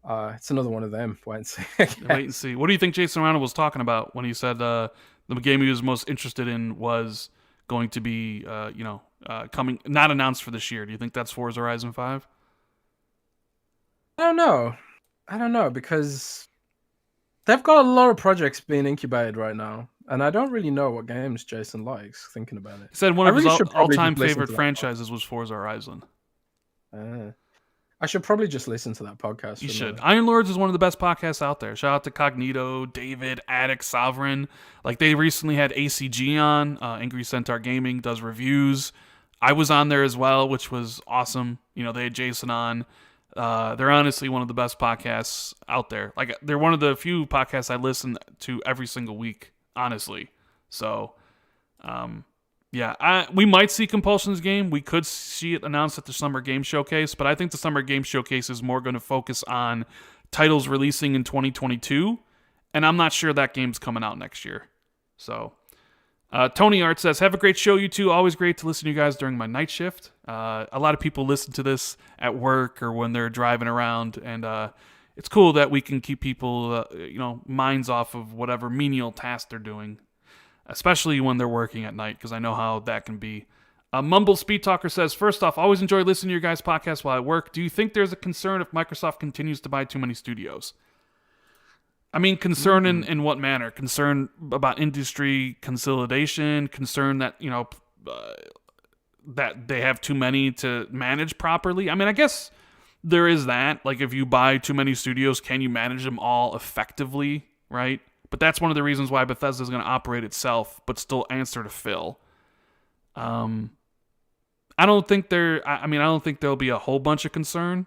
it's another one of them. Wait and see. Wait and see. What do you think Jason Ronald was talking about when he said the game he was most interested in was going to be, coming, not announced for this year? Do you think that's Forza Horizon 5? I don't know, because they've got a lot of projects being incubated right now, and I don't really know what games Jason likes, thinking about it. He said one of his all-time favorite franchises was Forza Horizon. I should probably just listen to that podcast. You should. Iron Lords is one of the best podcasts out there. Shout out to Cognito, David, Attic, Sovereign. Like, they recently had ACG on. Angry Centaur Gaming does reviews. I was on there as well, which was awesome. They had Jason on. They're honestly one of the best podcasts out there. Like, they're one of the few podcasts I listen to every single week, honestly. So, we might see Compulsion's game. We could see it announced at the Summer Game Showcase, but I think the Summer Game Showcase is more going to focus on titles releasing in 2022, and I'm not sure that game's coming out next year. So, Tony Art says, have a great show, you two. Always great to listen to you guys during my night shift. A lot of people listen to this at work or when they're driving around, and it's cool that we can keep people, minds off of whatever menial task they're doing, especially when they're working at night, because I know how that can be. Mumble Speed Talker says, first off, always enjoy listening to your guys' podcast while I work. Do you think there's a concern if Microsoft continues to buy too many studios? I mean, concern in what manner? Concern about industry consolidation? Concern that, that they have too many to manage properly? I mean, I guess there is that. Like, if you buy too many studios, can you manage them all effectively, right? But that's one of the reasons why Bethesda is going to operate itself, but still answer to Phil. I don't think there'll be a whole bunch of concern.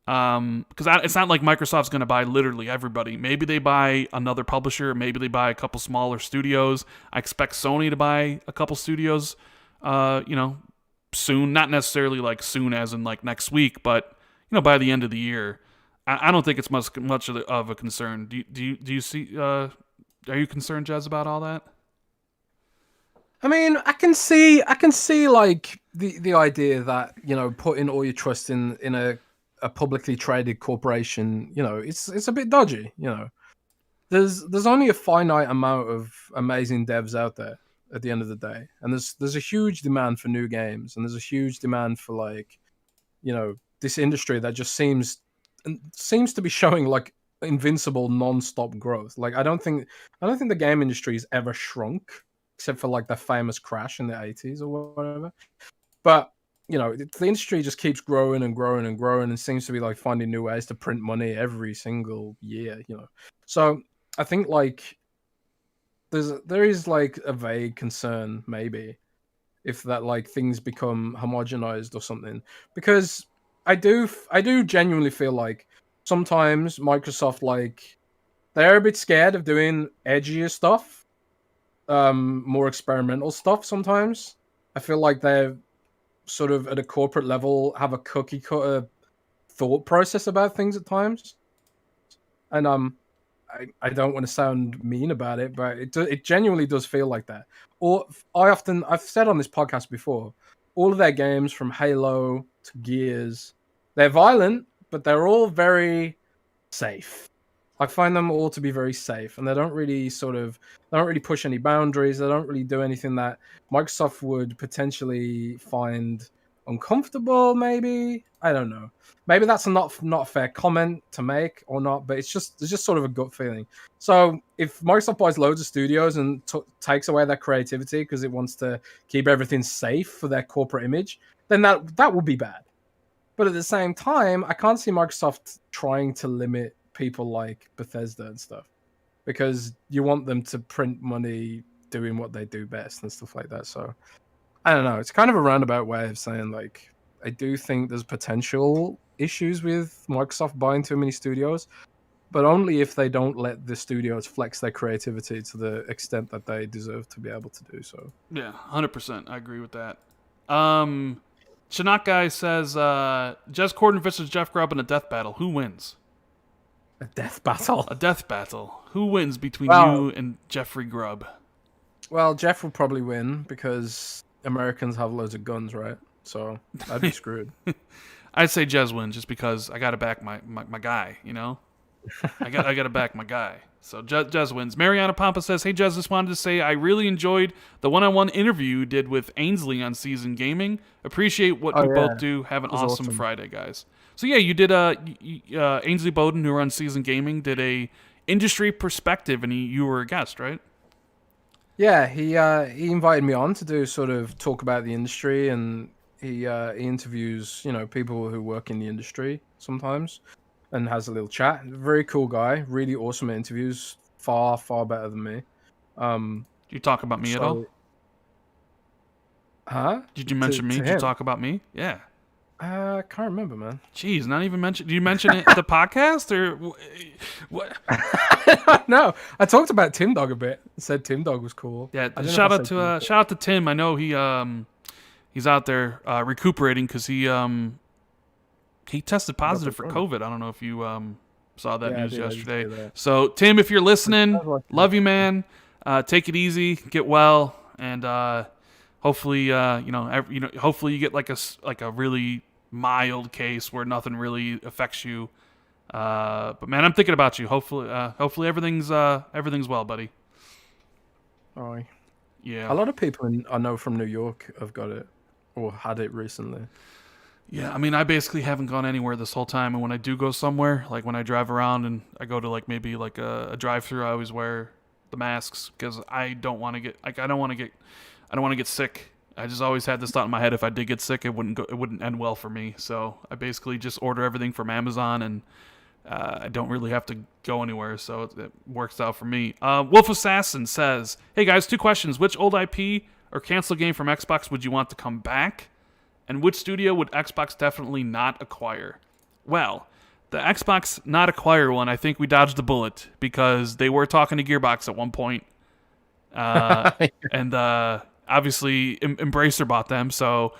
Because it's not like Microsoft's going to buy literally everybody. Maybe they buy another publisher. Maybe they buy a couple smaller studios. I expect Sony to buy a couple studios, soon. Not necessarily like soon as in like next week, but, by the end of the year. I don't think it's much of a concern. Do you see? Are you concerned, Jez, about all that? I mean, I can see like the idea that putting all your trust in a publicly traded corporation, it's a bit dodgy. There's only a finite amount of amazing devs out there at the end of the day, and there's a huge demand for new games, and there's a huge demand for like this industry that just seems to be showing like invincible non-stop growth. Like I don't think the game industry has ever shrunk except for like the famous crash in the 80s or whatever. But the industry just keeps growing and growing and growing and seems to be like finding new ways to print money every single year. So I think like there is like a vague concern maybe if that like things become homogenized or something, because I do genuinely feel like sometimes Microsoft, like, they're a bit scared of doing edgier stuff, more experimental stuff. Sometimes I feel like they're sort of at a corporate level have a cookie cutter thought process about things at times, and I don't want to sound mean about it, but it genuinely does feel like that. Or I've said on this podcast before, all of their games from Halo to Gears, they're violent, but they're all very safe. I find them all to be very safe, and they don't really push any boundaries. They don't really do anything that Microsoft would potentially find uncomfortable. Maybe, I don't know. Maybe that's not a fair comment to make or not, but it's just sort of a gut feeling. So if Microsoft buys loads of studios and takes away their creativity because it wants to keep everything safe for their corporate image, then that will be bad. But at the same time, I can't see Microsoft trying to limit people like Bethesda and stuff, because you want them to print money doing what they do best and stuff like that. So I don't know. It's kind of a roundabout way of saying, like, I do think there's potential issues with Microsoft buying too many studios, but only if they don't let the studios flex their creativity to the extent that they deserve to be able to do so. Yeah, 100%. I agree with that. Shinnok Guy says, Jez Corden versus Jeff Grubb in a death battle. Who wins? A death battle. A death battle. Who wins between you and Jeffrey Grubb? Well, Jeff will probably win because Americans have loads of guns, right? So I'd be screwed. I'd say Jez wins just because I got to back my guy, I got to back my guy. So Jez wins. Mariana Pampa says, hey, Jez, just wanted to say I really enjoyed the one-on-one interview you did with Ainsley on Season Gaming. Appreciate what you both do. Have an awesome Friday, guys. So yeah, you did Ainsley Bowden, who runs Season Gaming, did a industry perspective, and you were a guest, right? Yeah, he invited me on to do sort of talk about the industry, and he interviews people who work in the industry sometimes, and has a little chat. Very cool guy, really awesome at interviews, far better than me. Did you talk about me at all? Huh? Did you mention me? Did you talk about me? Yeah. I can't remember, man. Jeez, not even mention. Did you mention it at the podcast or what? No, I talked about Tim Dog a bit. Said Tim Dog was cool. Yeah, shout out to Tim. I know he's out there recuperating because he tested positive for COVID. I don't know if you saw that news yesterday. So Tim, if you're listening, love you, man. Take it easy, get well, and hopefully hopefully you get like a really mild case where nothing really affects you. But man, I'm thinking about you. Hopefully everything's well, buddy. Oh, yeah. A lot of people I know from New York have got it or had it recently. Yeah, I mean, I basically haven't gone anywhere this whole time, and when I do go somewhere, like when I drive around and I go to like maybe like a drive-through, I always wear the masks because I don't want to get sick. I just always had this thought in my head: if I did get sick, it wouldn't end well for me. So I basically just order everything from Amazon, and I don't really have to go anywhere, so it works out for me. Wolf Assassin says, "Hey guys, 2 questions: which old IP or canceled game from Xbox would you want to come back, and which studio would Xbox definitely not acquire?" Well, the Xbox not acquire one, I think we dodged the bullet because they were talking to Gearbox at one point, and obviously Embracer bought them, so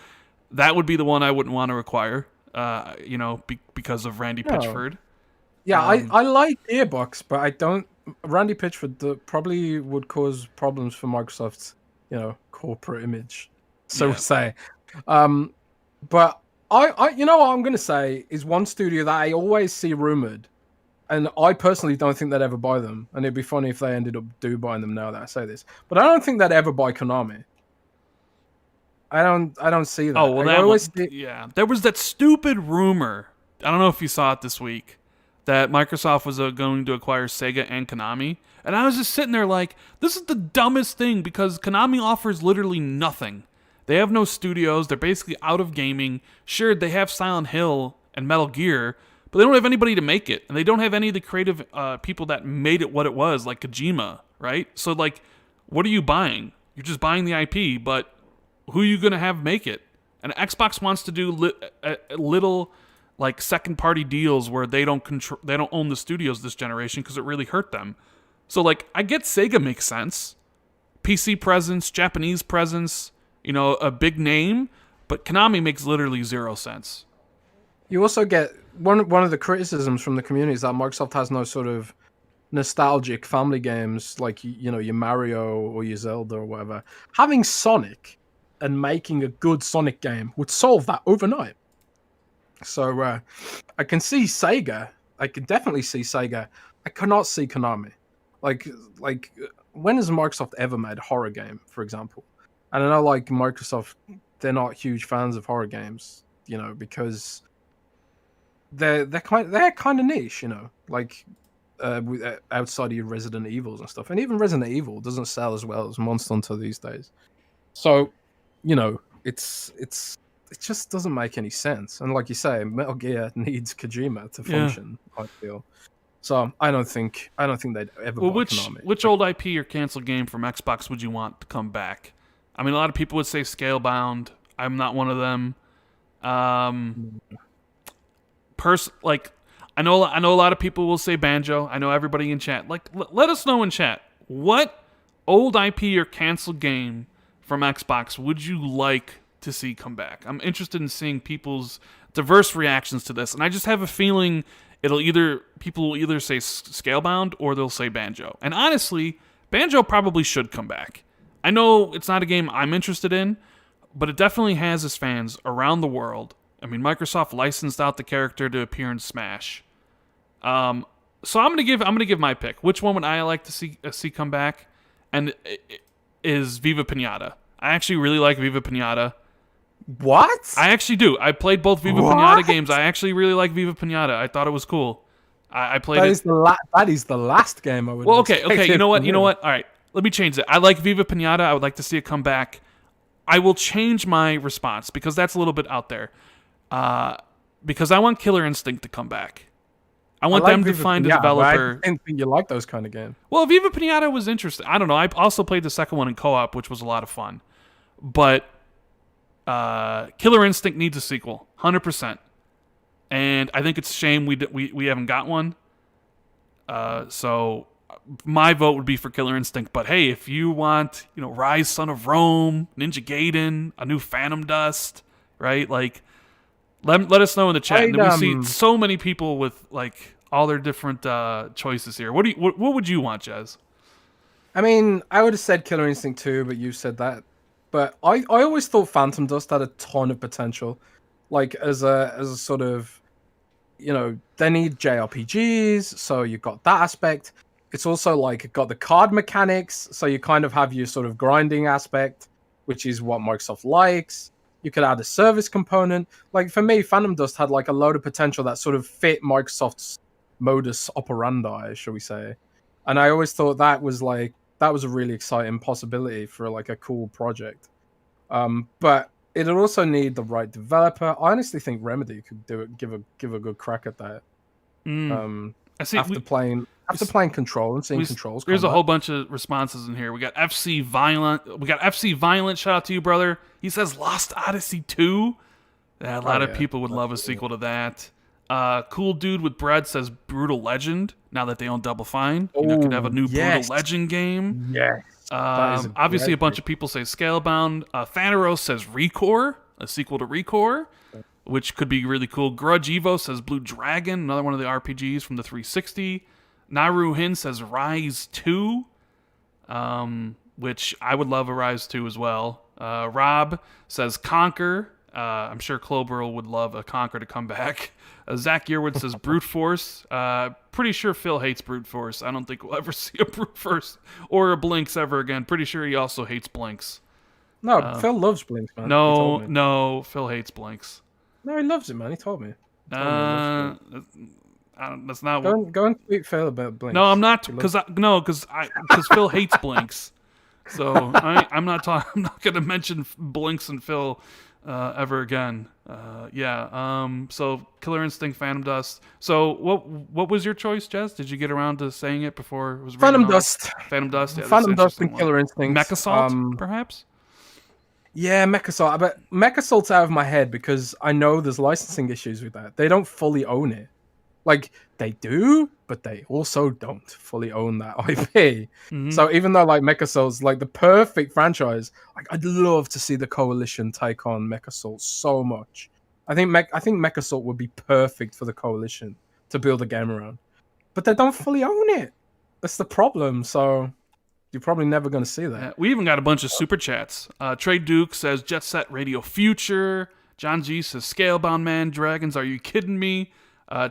that would be the one I wouldn't want to acquire, because of Randy Pitchford. Yeah, I like Gearbox, but I don't. Randy Pitchford probably would cause problems for Microsoft corporate image, so to say. But you know what I'm going to say is one studio that I always see rumored, and I personally don't think they'd ever buy them. And it'd be funny if they ended up buying them now that I say this. But I don't think they'd ever buy Konami. I don't see that. Oh, well, there was that stupid rumor. I don't know if you saw it this week that Microsoft was going to acquire Sega and Konami. And I was just sitting there like, this is the dumbest thing because Konami offers literally nothing. They have no studios. They're basically out of gaming. Sure, they have Silent Hill and Metal Gear, but they don't have anybody to make it. And they don't have any of the creative people that made it what it was, like Kojima, right? So, like, what are you buying? You're just buying the IP, but who are you going to have make it? And Xbox wants to do little, like, second-party deals where they don't own the studios this generation because it really hurt them. So, like, I get Sega makes sense. PC presence, Japanese presence, a big name, but Konami makes literally 0 sense. You also get one of the criticisms from the community is that Microsoft has no sort of nostalgic family games like your Mario or your Zelda or whatever. Having Sonic and making a good Sonic game would solve that overnight. So I can see Sega. I can definitely see Sega. I cannot see Konami. Like when has Microsoft ever made a horror game, for example? And I know, like, Microsoft, they're not huge fans of horror games, because they're kind of niche, like outside of your Resident Evils and stuff. And even Resident Evil doesn't sell as well as Monster Hunter these days. So, it just doesn't make any sense. And like you say, Metal Gear needs Kojima to function. I feel. So I don't think they'd ever. Well, which old IP or canceled game from Xbox would you want to come back? I mean, a lot of people would say Scalebound. I'm not one of them. I know a lot of people will say Banjo. I know everybody in chat. Like, let us know in chat what old IP or canceled game from Xbox would you like to see come back? I'm interested in seeing people's diverse reactions to this, and I just have a feeling people will either say Scalebound or they'll say Banjo. And honestly, Banjo probably should come back. I know it's not a game I'm interested in, but it definitely has its fans around the world. I mean, Microsoft licensed out the character to appear in Smash. So I'm gonna give my pick. Which one would I like to see come back? And it is Viva Pinata. I actually really like Viva Pinata. What? I actually do. I played both Viva Pinata games. I actually really like Viva Pinata. I thought it was cool. I played it. That is the last game I would. Well, okay. You know what? All right. Let me change it. I like Viva Pinata. I would like to see it come back. I will change my response because that's a little bit out there. Because I want Killer Instinct to come back. I want them to find a developer. I didn't think you like those kind of games. Well, Viva Pinata was interesting. I don't know. I also played the second one in co-op, which was a lot of fun. But Killer Instinct needs a sequel, 100%. And I think it's a shame we haven't got one. So my vote would be for Killer Instinct. But hey, if you want, Rise, Son of Rome, Ninja Gaiden, a new Phantom Dust, right? Like, let us know in the chat. And we see so many people with like all their different choices here. What would you want, Jez? I mean, I would have said Killer Instinct 2, but you said that. But I always thought Phantom Dust had a ton of potential, like as a sort of, they need JRPGs, so you've got that aspect. It's also like got the card mechanics, so you kind of have your sort of grinding aspect, which is what Microsoft likes. You could add a service component. Like for me, Phantom Dust had like a load of potential that sort of fit Microsoft's modus operandi, shall we say. And I always thought that was a really exciting possibility for like a cool project. But it'd also need the right developer. I honestly think Remedy could do it, give a good crack at that. After playing Control and seeing Control's There's a whole bunch of responses in here. We got FC Violent. Shout out to you, brother. He says Lost Odyssey 2. A lot of people would love a sequel to that. Cool Dude with Bread says Brutal Legend. Now that they own Double Fine, could have a new Brutal Legend game. Yes. Obviously, a bunch of people say Scalebound. Thanaros says Recore, a sequel to Recore, which could be really cool. Grudge Evo says Blue Dragon, another one of the RPGs from the 360. Naru Hin says Rise 2. which I would love a Rise 2 as well. Rob says Conquer. I'm sure Cloberl would love a Conquer to come back. Zach Yearwood says Brute Force. Pretty sure Phil hates Brute Force. I don't think we'll ever see a Brute Force or a Blinks ever again. Pretty sure he also hates Blinks. No, Phil loves Blinks, man. No, Phil hates Blinks. No, he loves it, man. He told me. That's not go and tweet Phil about Blinks. No, I'm not, because Phil hates Blinks. So I'm not going to mention Blinks and Phil ever again. So Killer Instinct, Phantom Dust. So what was your choice, Jez? Did you get around to saying it before it was Phantom Dust? Phantom Dust. Yeah, Phantom Dust and Killer Instinct. Mechasalt, perhaps. Yeah, Mechasalt. But Mechasalt's out of my head because I know there's licensing issues with that. They don't fully own it. Like, they do, but they also don't fully own that IP. Mm-hmm. So even though, like, Mechasalt's, like, the perfect franchise, like, I'd love to see the Coalition take on Mechasalt so much. I think Mechasalt would be perfect for the Coalition to build a game around. But they don't fully own it. That's the problem, so you're probably never going to see that. We even got a bunch of super chats. Trey Duke says, Jet Set Radio Future. John G says, Scalebound Man Dragons, are you kidding me?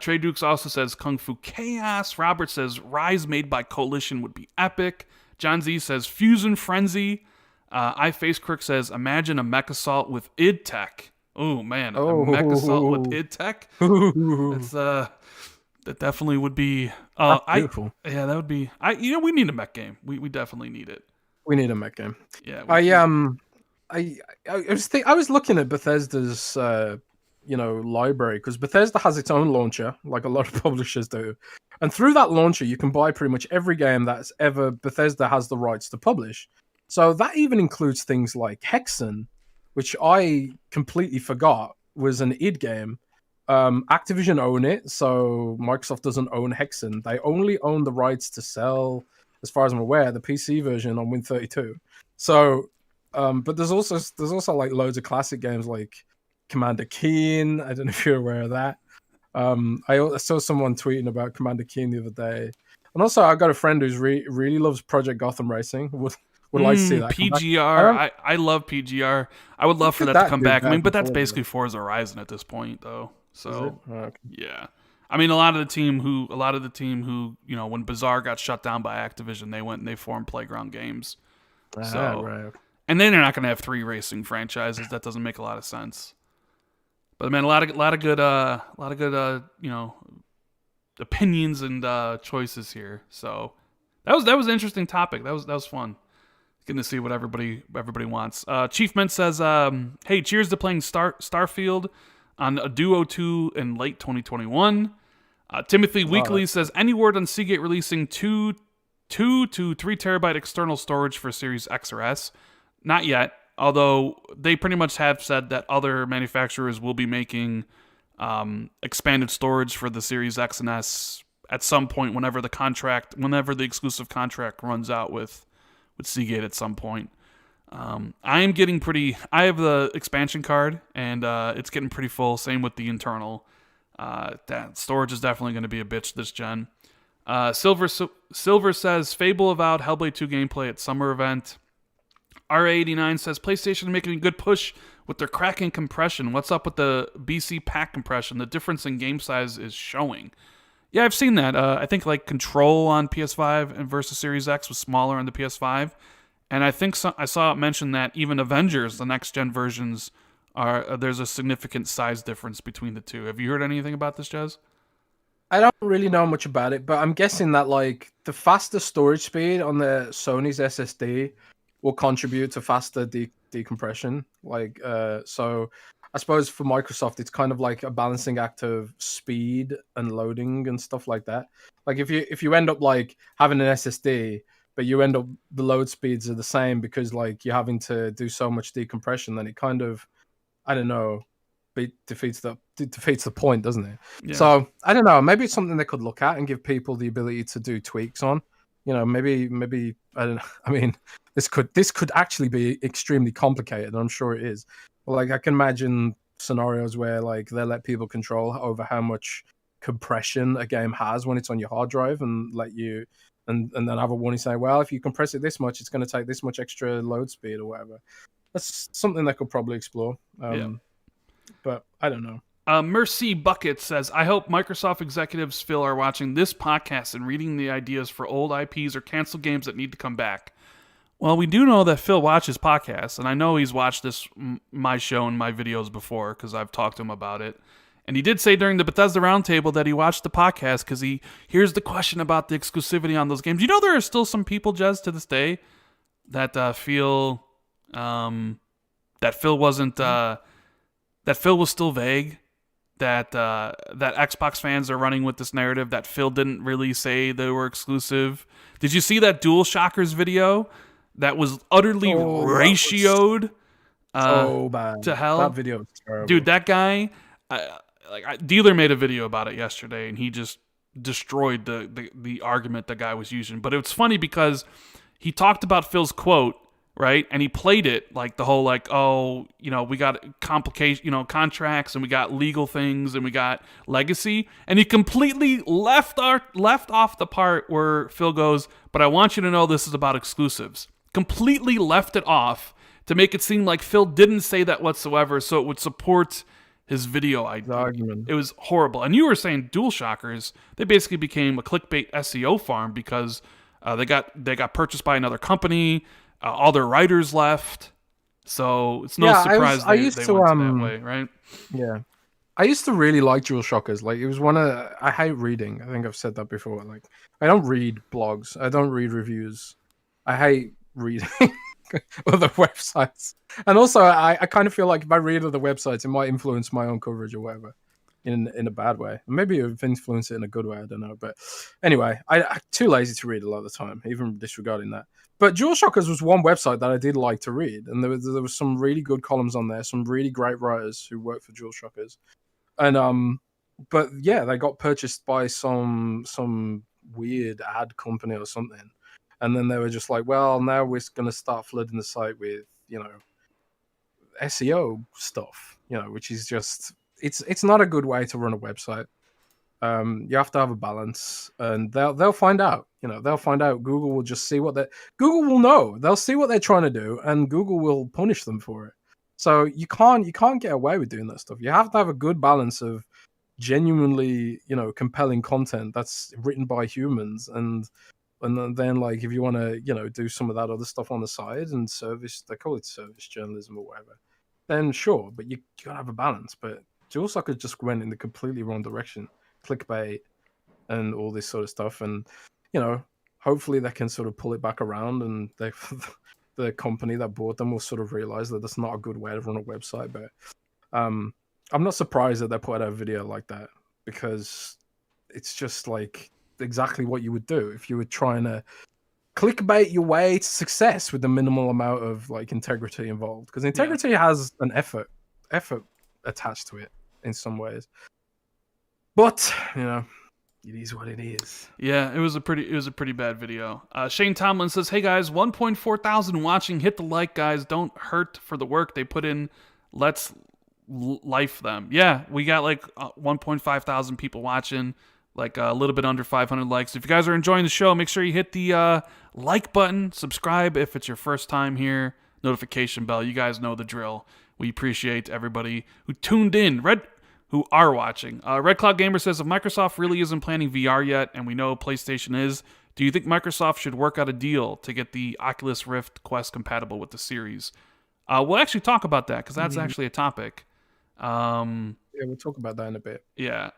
Trey Dukes also says Kung Fu Chaos. Robert says Rise made by Coalition would be epic. John Z says Fusion Frenzy. iFaceCrook says imagine a Mechasalt with id Tech. Oh man, a Mechasalt with id Tech. That definitely would be. Beautiful. Yeah, that would be. We need a mech game. We definitely need it. We need a mech game. Yeah. I was looking at Bethesda's library, because Bethesda has its own launcher, like a lot of publishers do, and through that launcher you can buy pretty much every game that's ever Bethesda has the rights to publish. So that even includes things like Hexen, which I completely forgot was an id game. Activision own it, so Microsoft doesn't own Hexen. They only own the rights to sell, as far as I'm aware, the PC version on Win32. So but there's also like loads of classic games like Commander Keen. I don't know if you're aware of that. I saw someone tweeting about Commander Keen the other day, and also I got a friend who's really loves Project Gotham Racing. Would like to see that PGR. I love PGR. I would love for that to come back. I mean, but that's basically Forza Horizon at this point, though. So yeah, I mean, a lot of the team who when Bazaar got shut down by Activision, they went and they formed Playground Games. Right. And then they're not going to have 3 racing franchises. That doesn't make a lot of sense. But man, a lot of good opinions and choices here. So that was an interesting topic. That was fun. Getting to see what everybody wants. Chief Mint says, "Hey, cheers to playing Starfield on a Duo 2 in late 2021." Timothy Weekly says, "Any word on Seagate releasing 2 to 3 terabyte external storage for Series X or S?" Not yet. Although they pretty much have said that other manufacturers will be making expanded storage for the Series X and S at some point whenever the exclusive contract runs out with Seagate at some point. I have the expansion card, and it's getting pretty full. Same with the internal. That storage is definitely going to be a bitch this gen. Silver says Fable avowed Hellblade 2 gameplay at summer event. RA89 says PlayStation making a good push with their cracking compression. What's up with the BC pack compression? The difference in game size is showing. Yeah, I've seen that. I think like Control on PS5 and versus Series X was smaller on the PS5, and I think I saw it mentioned that even Avengers, the next gen versions, there's a significant size difference between the two. Have you heard anything about this, Jez? I don't really know much about it, but I'm guessing that like the faster storage speed on the Sony's SSD will contribute to faster decompression. So I suppose for Microsoft, it's kind of like a balancing act of speed and loading and stuff like that. Like if you end up like having an SSD, but you end up the load speeds are the same because like you're having to do so much decompression, then it kind of, I don't know, defeats the point, doesn't it? Yeah. So I don't know. Maybe it's something they could look at and give people the ability to do tweaks on. Maybe I don't know. I mean, this could actually be extremely complicated, and I'm sure it is. But like I can imagine scenarios where like they let people control over how much compression a game has when it's on your hard drive, and and then have a warning saying, well, if you compress it this much, it's going to take this much extra load speed or whatever. That's something they could probably explore. But I don't know. Mercy Bucket says, I hope Microsoft executives, Phil, are watching this podcast and reading the ideas for old IPs or canceled games that need to come back. Well, we do know that Phil watches podcasts, and I know he's watched my show and my videos before because I've talked to him about it. And he did say during the Bethesda Roundtable that he watched the podcast because he hears the question about the exclusivity on those games. You know, there are still some people, Jez, to this day that feel that Phil wasn't that Phil was still vague. That Xbox fans are running with this narrative that Phil didn't really say they were exclusive. Did you see that DualShockers video that was utterly ratioed so bad to hell? That video was terrible. Dude, that guy, Dealer made a video about it yesterday, and he just destroyed the argument the guy was using. But it was funny because he talked about Phil's quote, right? And he played it like the whole we got complication, contracts, and we got legal things, and we got legacy, and he completely left off the part where Phil goes, "But I want you to know this is about exclusives." Completely left it off to make it seem like Phil didn't say that whatsoever, so it would support his video argument. It was horrible. And you were saying DualShockers, they basically became a clickbait SEO farm because they got purchased by another company. All their writers left, so it's no surprise they went that way, right? Yeah, I used to really like DualShockers. Like, it was I hate reading. I think I've said that before. Like, I don't read blogs. I don't read reviews. I hate reading other websites. And also, I kind of feel like if I read other websites, it might influence my own coverage or whatever in a bad way. Maybe it influence it in a good way. I don't know. But anyway, I'm too lazy to read a lot of the time, even disregarding that. But DualShockers was one website that I did like to read, and there was some really good columns on there, some really great writers who work for DualShockers, and but yeah, they got purchased by some weird ad company or something, and then they were just like, well, now we're going to start flooding the site with SEO stuff, which is just it's not a good way to run a website. You have to have a balance, and they'll find out. They'll find out. Google will just see Google will know. They'll see what they're trying to do, and Google will punish them for it. So you can't get away with doing that stuff. You have to have a good balance of genuinely, compelling content that's written by humans, and then like if you want to, do some of that other stuff on the side and they call it service journalism or whatever, then sure. But you gotta have a balance. But DualShockers just went in the completely wrong direction. Clickbait and all this sort of stuff, and hopefully they can sort of pull it back around, and the company that bought them will sort of realize that that's not a good way to run a website. But I'm not surprised that they put out a video like that, because it's just like exactly what you would do if you were trying to clickbait your way to success with the minimal amount of like integrity involved, because integrity has an effort attached to it in some ways. But it is what it is. Yeah, it was a pretty bad video. Shane Tomlin says, "Hey guys, 1.4 thousand watching. Hit the like, guys. Don't hurt for the work they put in. Let's life them." Yeah, we got like 1.5 thousand people watching, like a little bit under 500 likes. If you guys are enjoying the show, make sure you hit the like button, subscribe if it's your first time here, notification bell. You guys know the drill. We appreciate everybody who tuned in. Who are watching. Red Cloud Gamer says, if Microsoft really isn't planning VR yet, and we know PlayStation is, do you think Microsoft should work out a deal to get the Oculus Rift Quest compatible with the series? We'll actually talk about that, because that's actually a topic. Yeah, we'll talk about that in a bit. Yeah.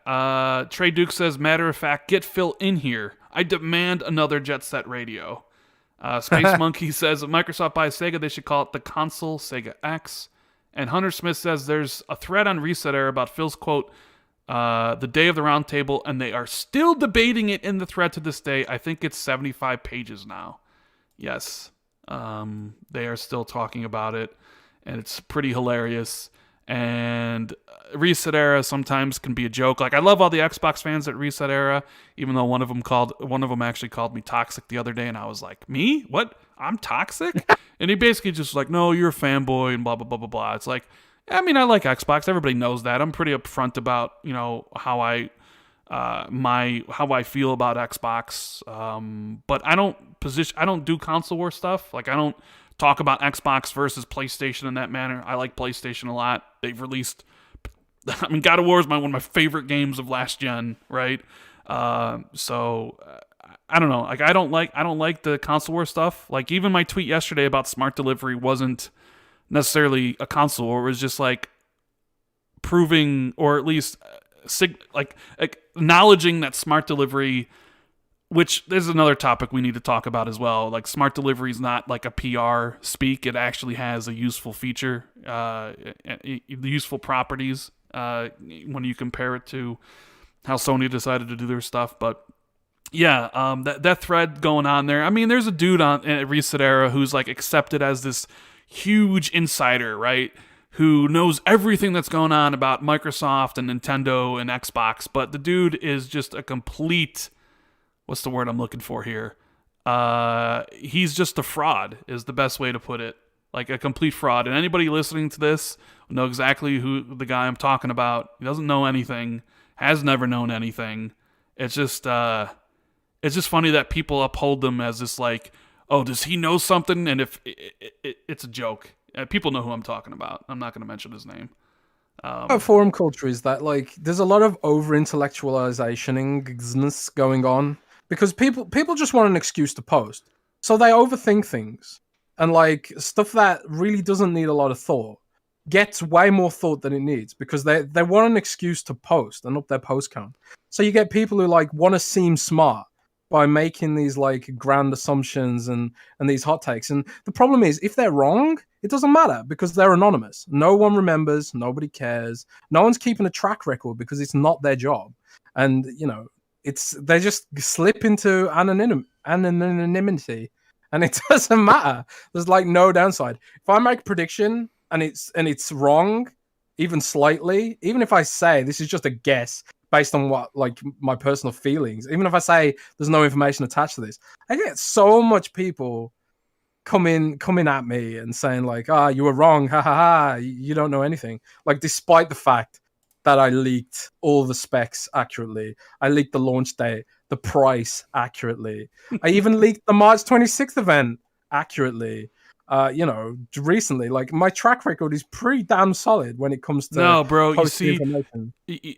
Trey Duke says, matter of fact, get Phil in here. I demand another Jet Set Radio. Space Monkey says, if Microsoft buys Sega, they should call it the console Sega X. And Hunter Smith says there's a thread on Reset Era about Phil's quote, the day of the round table, and they are still debating it in the thread to this day. I think it's 75 pages now. Yes. They are still talking about it, and it's pretty hilarious. And Reset Era sometimes can be a joke. Like, I love all the Xbox fans at Reset Era, even though one of them actually called me toxic the other day, and I was like, me? What? I'm toxic? And he basically just like, no, you're a fanboy and blah, blah, blah, blah, blah. It's like, I mean, I like Xbox. Everybody knows that. I'm pretty upfront about, how I how I feel about Xbox. But I don't do console war stuff. Like I don't talk about Xbox versus PlayStation in that manner. I like PlayStation a lot. They've released, I mean, God of War is one of my favorite games of last gen, right? So I don't know. Like I don't like the console war stuff. Like even my tweet yesterday about smart delivery wasn't necessarily a console war. It was just like proving, or at least like acknowledging that smart delivery, which there's another topic we need to talk about as well. Like smart delivery is not like a PR speak. It actually has a useful feature, useful properties when you compare it to how Sony decided to do their stuff. But yeah, that thread going on there. I mean, there's a dude at Reset Era who's like accepted as this huge insider, right? Who knows everything that's going on about Microsoft and Nintendo and Xbox, but the dude is just a complete, what's the word I'm looking for here? He's just a fraud is the best way to put it. Like a complete fraud. And anybody listening to this will know exactly who the guy I'm talking about. He doesn't know anything, has never known anything. It's just funny that people uphold them as this like, oh, does he know something? And if it's a joke. People know who I'm talking about. I'm not going to mention his name. Forum culture is that like there's a lot of over intellectualization going on because people just want an excuse to post, so they overthink things, and like stuff that really doesn't need a lot of thought gets way more thought than it needs because they want an excuse to post and up their post count. So you get people who like want to seem smart by making these like grand assumptions and these hot takes. And the problem is, if they're wrong, it doesn't matter because they're anonymous. No one remembers. Nobody cares. No one's keeping a track record because it's not their job. And you know, they just slip into anonymity, and it doesn't matter. There's like no downside. If I make a prediction and it's wrong, even slightly, even if I say this is just a guess based on what like my personal feelings, even if I say there's no information attached to this, I get so much people coming at me and saying like, you were wrong, ha ha ha, you don't know anything. Like despite the fact that I leaked all the specs accurately, I leaked the launch date, the price accurately, I even leaked the March 26th event accurately. You know, recently, like my track record is pretty damn solid when it comes to you see,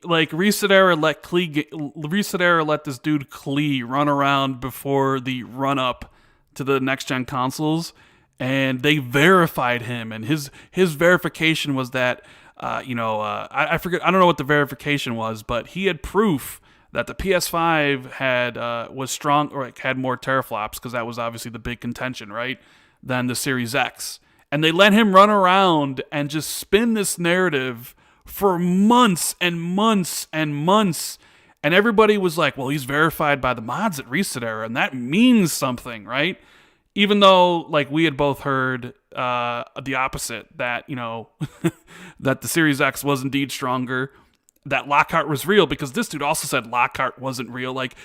like Reset Era let this dude Klee run around before the run up to the next gen consoles, and they verified him, and his verification was that I forget, I don't know what the verification was, but he had proof that the PS5 was strong, or like had more teraflops, because that was obviously the big contention, right? Than the Series X. And they let him run around and just spin this narrative for months and months and months. And everybody was like, well, he's verified by the mods at Reset Era, and that means something, right? Even though, like, we had both heard the opposite, that, you know, that the Series X was indeed stronger, that Lockhart was real, because this dude also said Lockhart wasn't real. Like,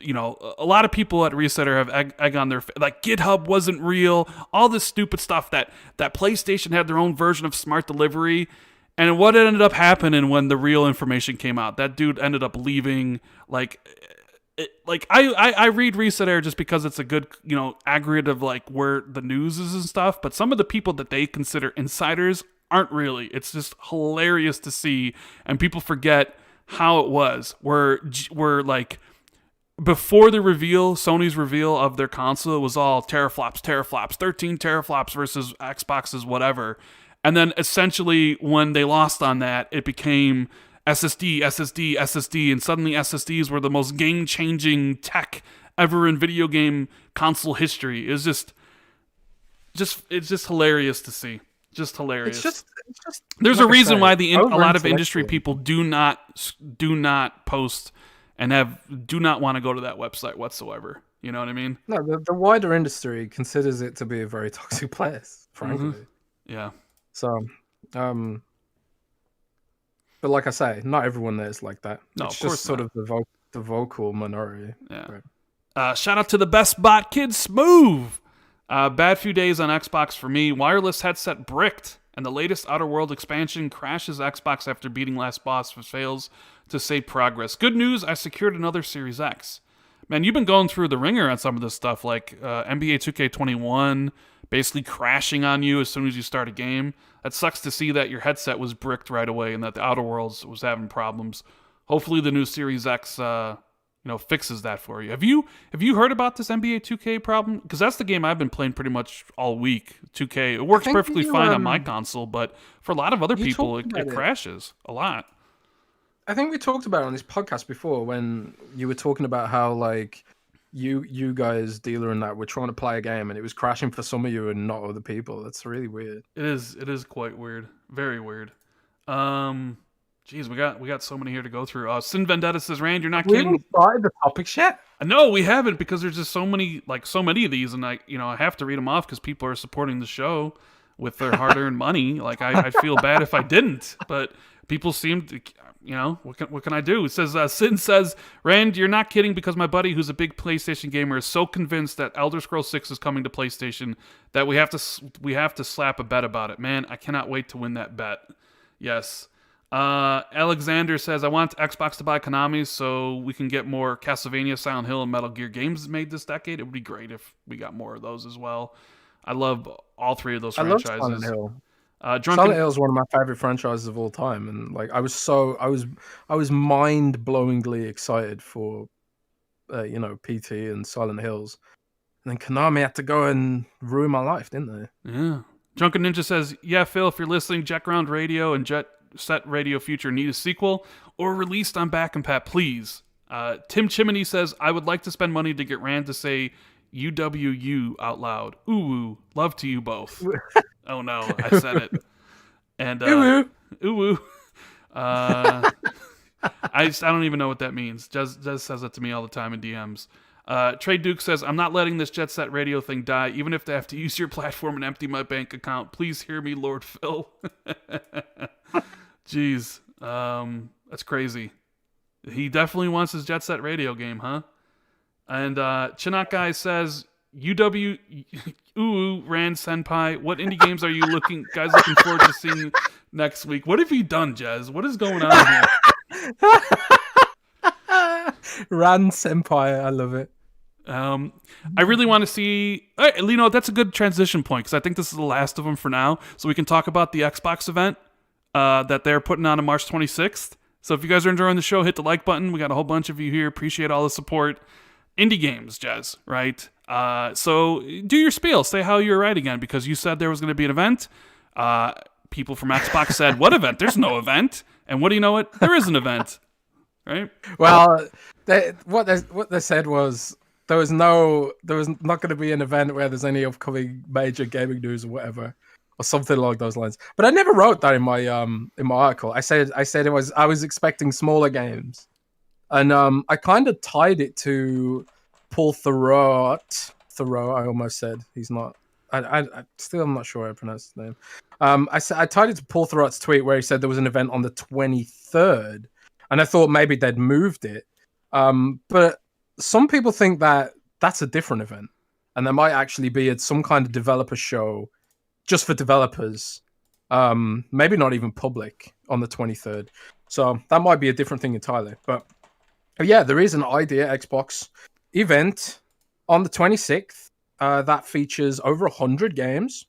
you know, a lot of people at Resetter have egg on their like GitHub wasn't real, all this stupid stuff that PlayStation had their own version of smart delivery. And what ended up happening when the real information came out, that dude ended up leaving. I read Resetter just because it's a good, you know, aggregate of like where the news is and stuff. But some of the people that they consider insiders aren't really. It's just hilarious to see, and people forget how it was. Where like, before the reveal, Sony's reveal of their console, it was all teraflops, 13 teraflops versus Xbox's whatever. And then essentially when they lost on that, it became SSD, and suddenly SSDs were the most game-changing tech ever in video game console history. It's just hilarious to see. Just hilarious. It's just there's a reason why a lot of industry people do not post and do not want to go to that website whatsoever. You know what I mean? No, the wider industry considers it to be a very toxic place, frankly. Mm-hmm. Yeah. So, but like I say, not everyone there is like that. No, it's of course just sort of the vocal minority. Yeah. Right. Shout out to the best bot kid, Smooth. Bad few days on Xbox for me. Wireless headset bricked and the latest Outer World expansion crashes Xbox after beating last boss but fails to save progress. Good news, I secured another Series X. Man, you've been going through the ringer on some of this stuff, like NBA 2K21 basically crashing on you as soon as you start a game. That sucks to see that your headset was bricked right away and that the Outer Worlds was having problems. Hopefully the new Series X fixes that for you. Have you heard about this NBA 2K problem? Because that's the game I've been playing pretty much all week. 2K. It works perfectly fine on my console, but for a lot of other people, it crashes a lot. I think we talked about it on this podcast before when you were talking about how like you guys, Dealer and that, were trying to play a game and it was crashing for some of you and not other people. That's really weird. It is quite weird. Very weird. Geez, we got so many here to go through. Sin Vendetta says, Rand, you're not kidding. We haven't started the topics yet? No, we haven't, because there's just so many of these, and I have to read them off because people are supporting the show with their hard-earned money. Like I'd feel bad if I didn't, but people seem to, what can I do? It says, Sin says, Rand, you're not kidding, because my buddy who's a big PlayStation gamer is so convinced that Elder Scrolls 6 is coming to PlayStation that we have to slap a bet about it. Man, I cannot wait to win that bet. Yes. Alexander says, I want Xbox to buy Konami so we can get more Castlevania, Silent Hill, and Metal Gear games made this decade. It would be great if we got more of those as well. I love all three of those franchises. I love Silent Hill. Silent Hill is one of my favorite franchises of all time, and like I was mind-blowingly excited for PT and Silent Hills, and then Konami had to go and ruin my life, didn't they? Yeah. Drunken Ninja says, yeah, Phil, if you're listening, Jet Ground Radio and Jet Set Radio Future need a sequel or released on Back and Pat, please. Tim Chimney says, I would like to spend money to get Rand to say UWU out loud. Ooh, love to you both. Oh no, I said it. And ooh. I don't even know what that means. Jez says it to me all the time in DMs. Trey Duke says, I'm not letting this Jet Set Radio thing die, even if they have to use your platform and empty my bank account. Please hear me, Lord Phil. Jeez. That's crazy. He definitely wants his Jet Set Radio game, huh? And Chinook Guy says, Rand Senpai, what indie games are you looking forward to seeing next week? What have you done, Jez? What is going on here? Rand Senpai, I love it. I really want to see... that's a good transition point, because I think this is the last of them for now, so we can talk about the Xbox event that they're putting on March 26th. So if you guys are enjoying the show, hit the like button. We got a whole bunch of you here. Appreciate all the support. Indie games, Jez, right? So do your spiel. Say how you're right again, because you said there was going to be an event. People from Xbox said, what event? There's no event. And what do you know it? There is an event. Right? Well, what they said was there was not going to be an event where there's any upcoming major gaming news or whatever, or something along those lines. But I never wrote that in my article. I said I was expecting smaller games, and I kind of tied it to Paul Thurrott. I almost said he's not. I still am not sure how I pronounce his name. I tied it to Paul Thurrott's tweet where he said there was an event on the 23rd. And I thought maybe they'd moved it. But some people think that that's a different event. And there might actually be some kind of developer show just for developers. Maybe not even public on the 23rd. So that might be a different thing entirely. But yeah, there is an Idea Xbox event on the 26th that features over 100 games.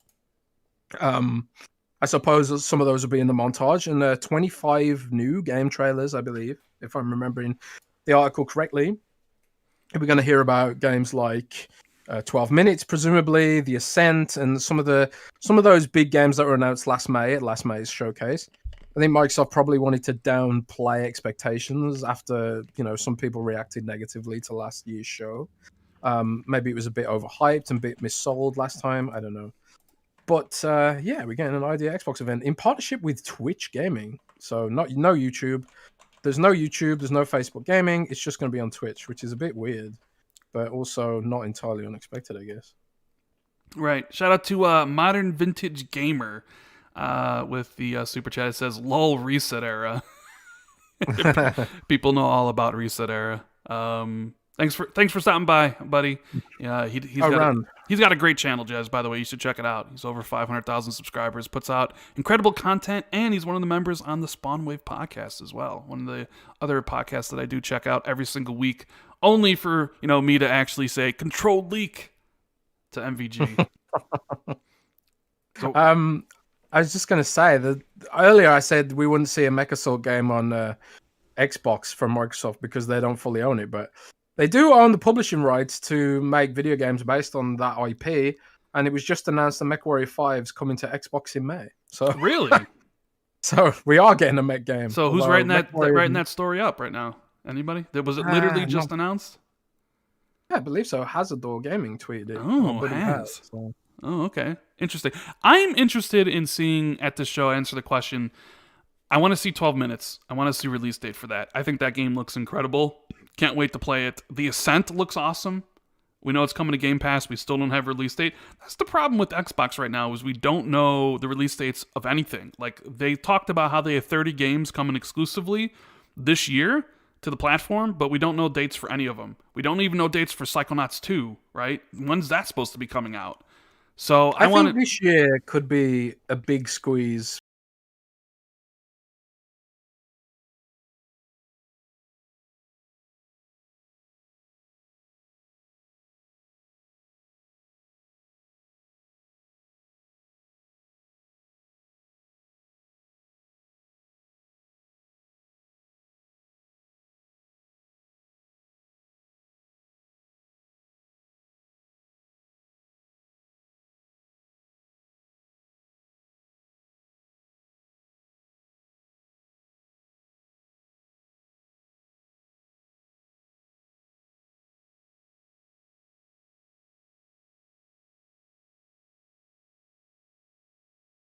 I suppose some of those will be in the montage, and 25 new game trailers, I believe, if I'm remembering the article correctly. We're going to hear about games like 12 Minutes, presumably, The Ascent, and some of those big games that were announced last May at last May's showcase. I think Microsoft probably wanted to downplay expectations after some people reacted negatively to last year's show. Maybe it was a bit overhyped and a bit missold last time. I don't know. But yeah, we're getting an Idea Xbox event in partnership with Twitch Gaming. So no YouTube. There's no YouTube. There's no Facebook Gaming. It's just going to be on Twitch, which is a bit weird, but also not entirely unexpected, I guess. Right. Shout out to Modern Vintage Gamer with the super chat. It says, "Lol, Reset Era." People know all about Reset Era. Thanks for stopping by, buddy. Yeah, he's He's got a great channel, Jazz, by the way. You should check it out. He's over 500,000 subscribers, puts out incredible content, and he's one of the members on the Spawn Wave podcast as well. One of the other podcasts that I do check out every single week, only for, me to actually say controlled leak to MVG. So, I was just going to say that earlier I said we wouldn't see a MechAssault game on Xbox from Microsoft because they don't fully own it, but they do own the publishing rights to make video games based on that IP, and it was just announced that MechWarrior 5 is coming to Xbox in May. So really? So we are getting a mech game. So who's writing that story up right now? Anybody? Was it literally just announced? Yeah, I believe so. Hazardor Gaming tweeted it. Oh, Oh, okay. Interesting. I'm interested in seeing at this show, answer the question, I want to see 12 minutes. I want to see release date for that. I think that game looks incredible. Can't wait to play it. The Ascent looks awesome. We know it's coming to Game Pass. We still don't have a release date. That's the problem with Xbox right now is we don't know the release dates of anything. Like, they talked about how they have 30 games coming exclusively this year to the platform, but we don't know dates for any of them. We don't even know dates for Psychonauts 2, right? When's that supposed to be coming out? So I think this year could be a big squeeze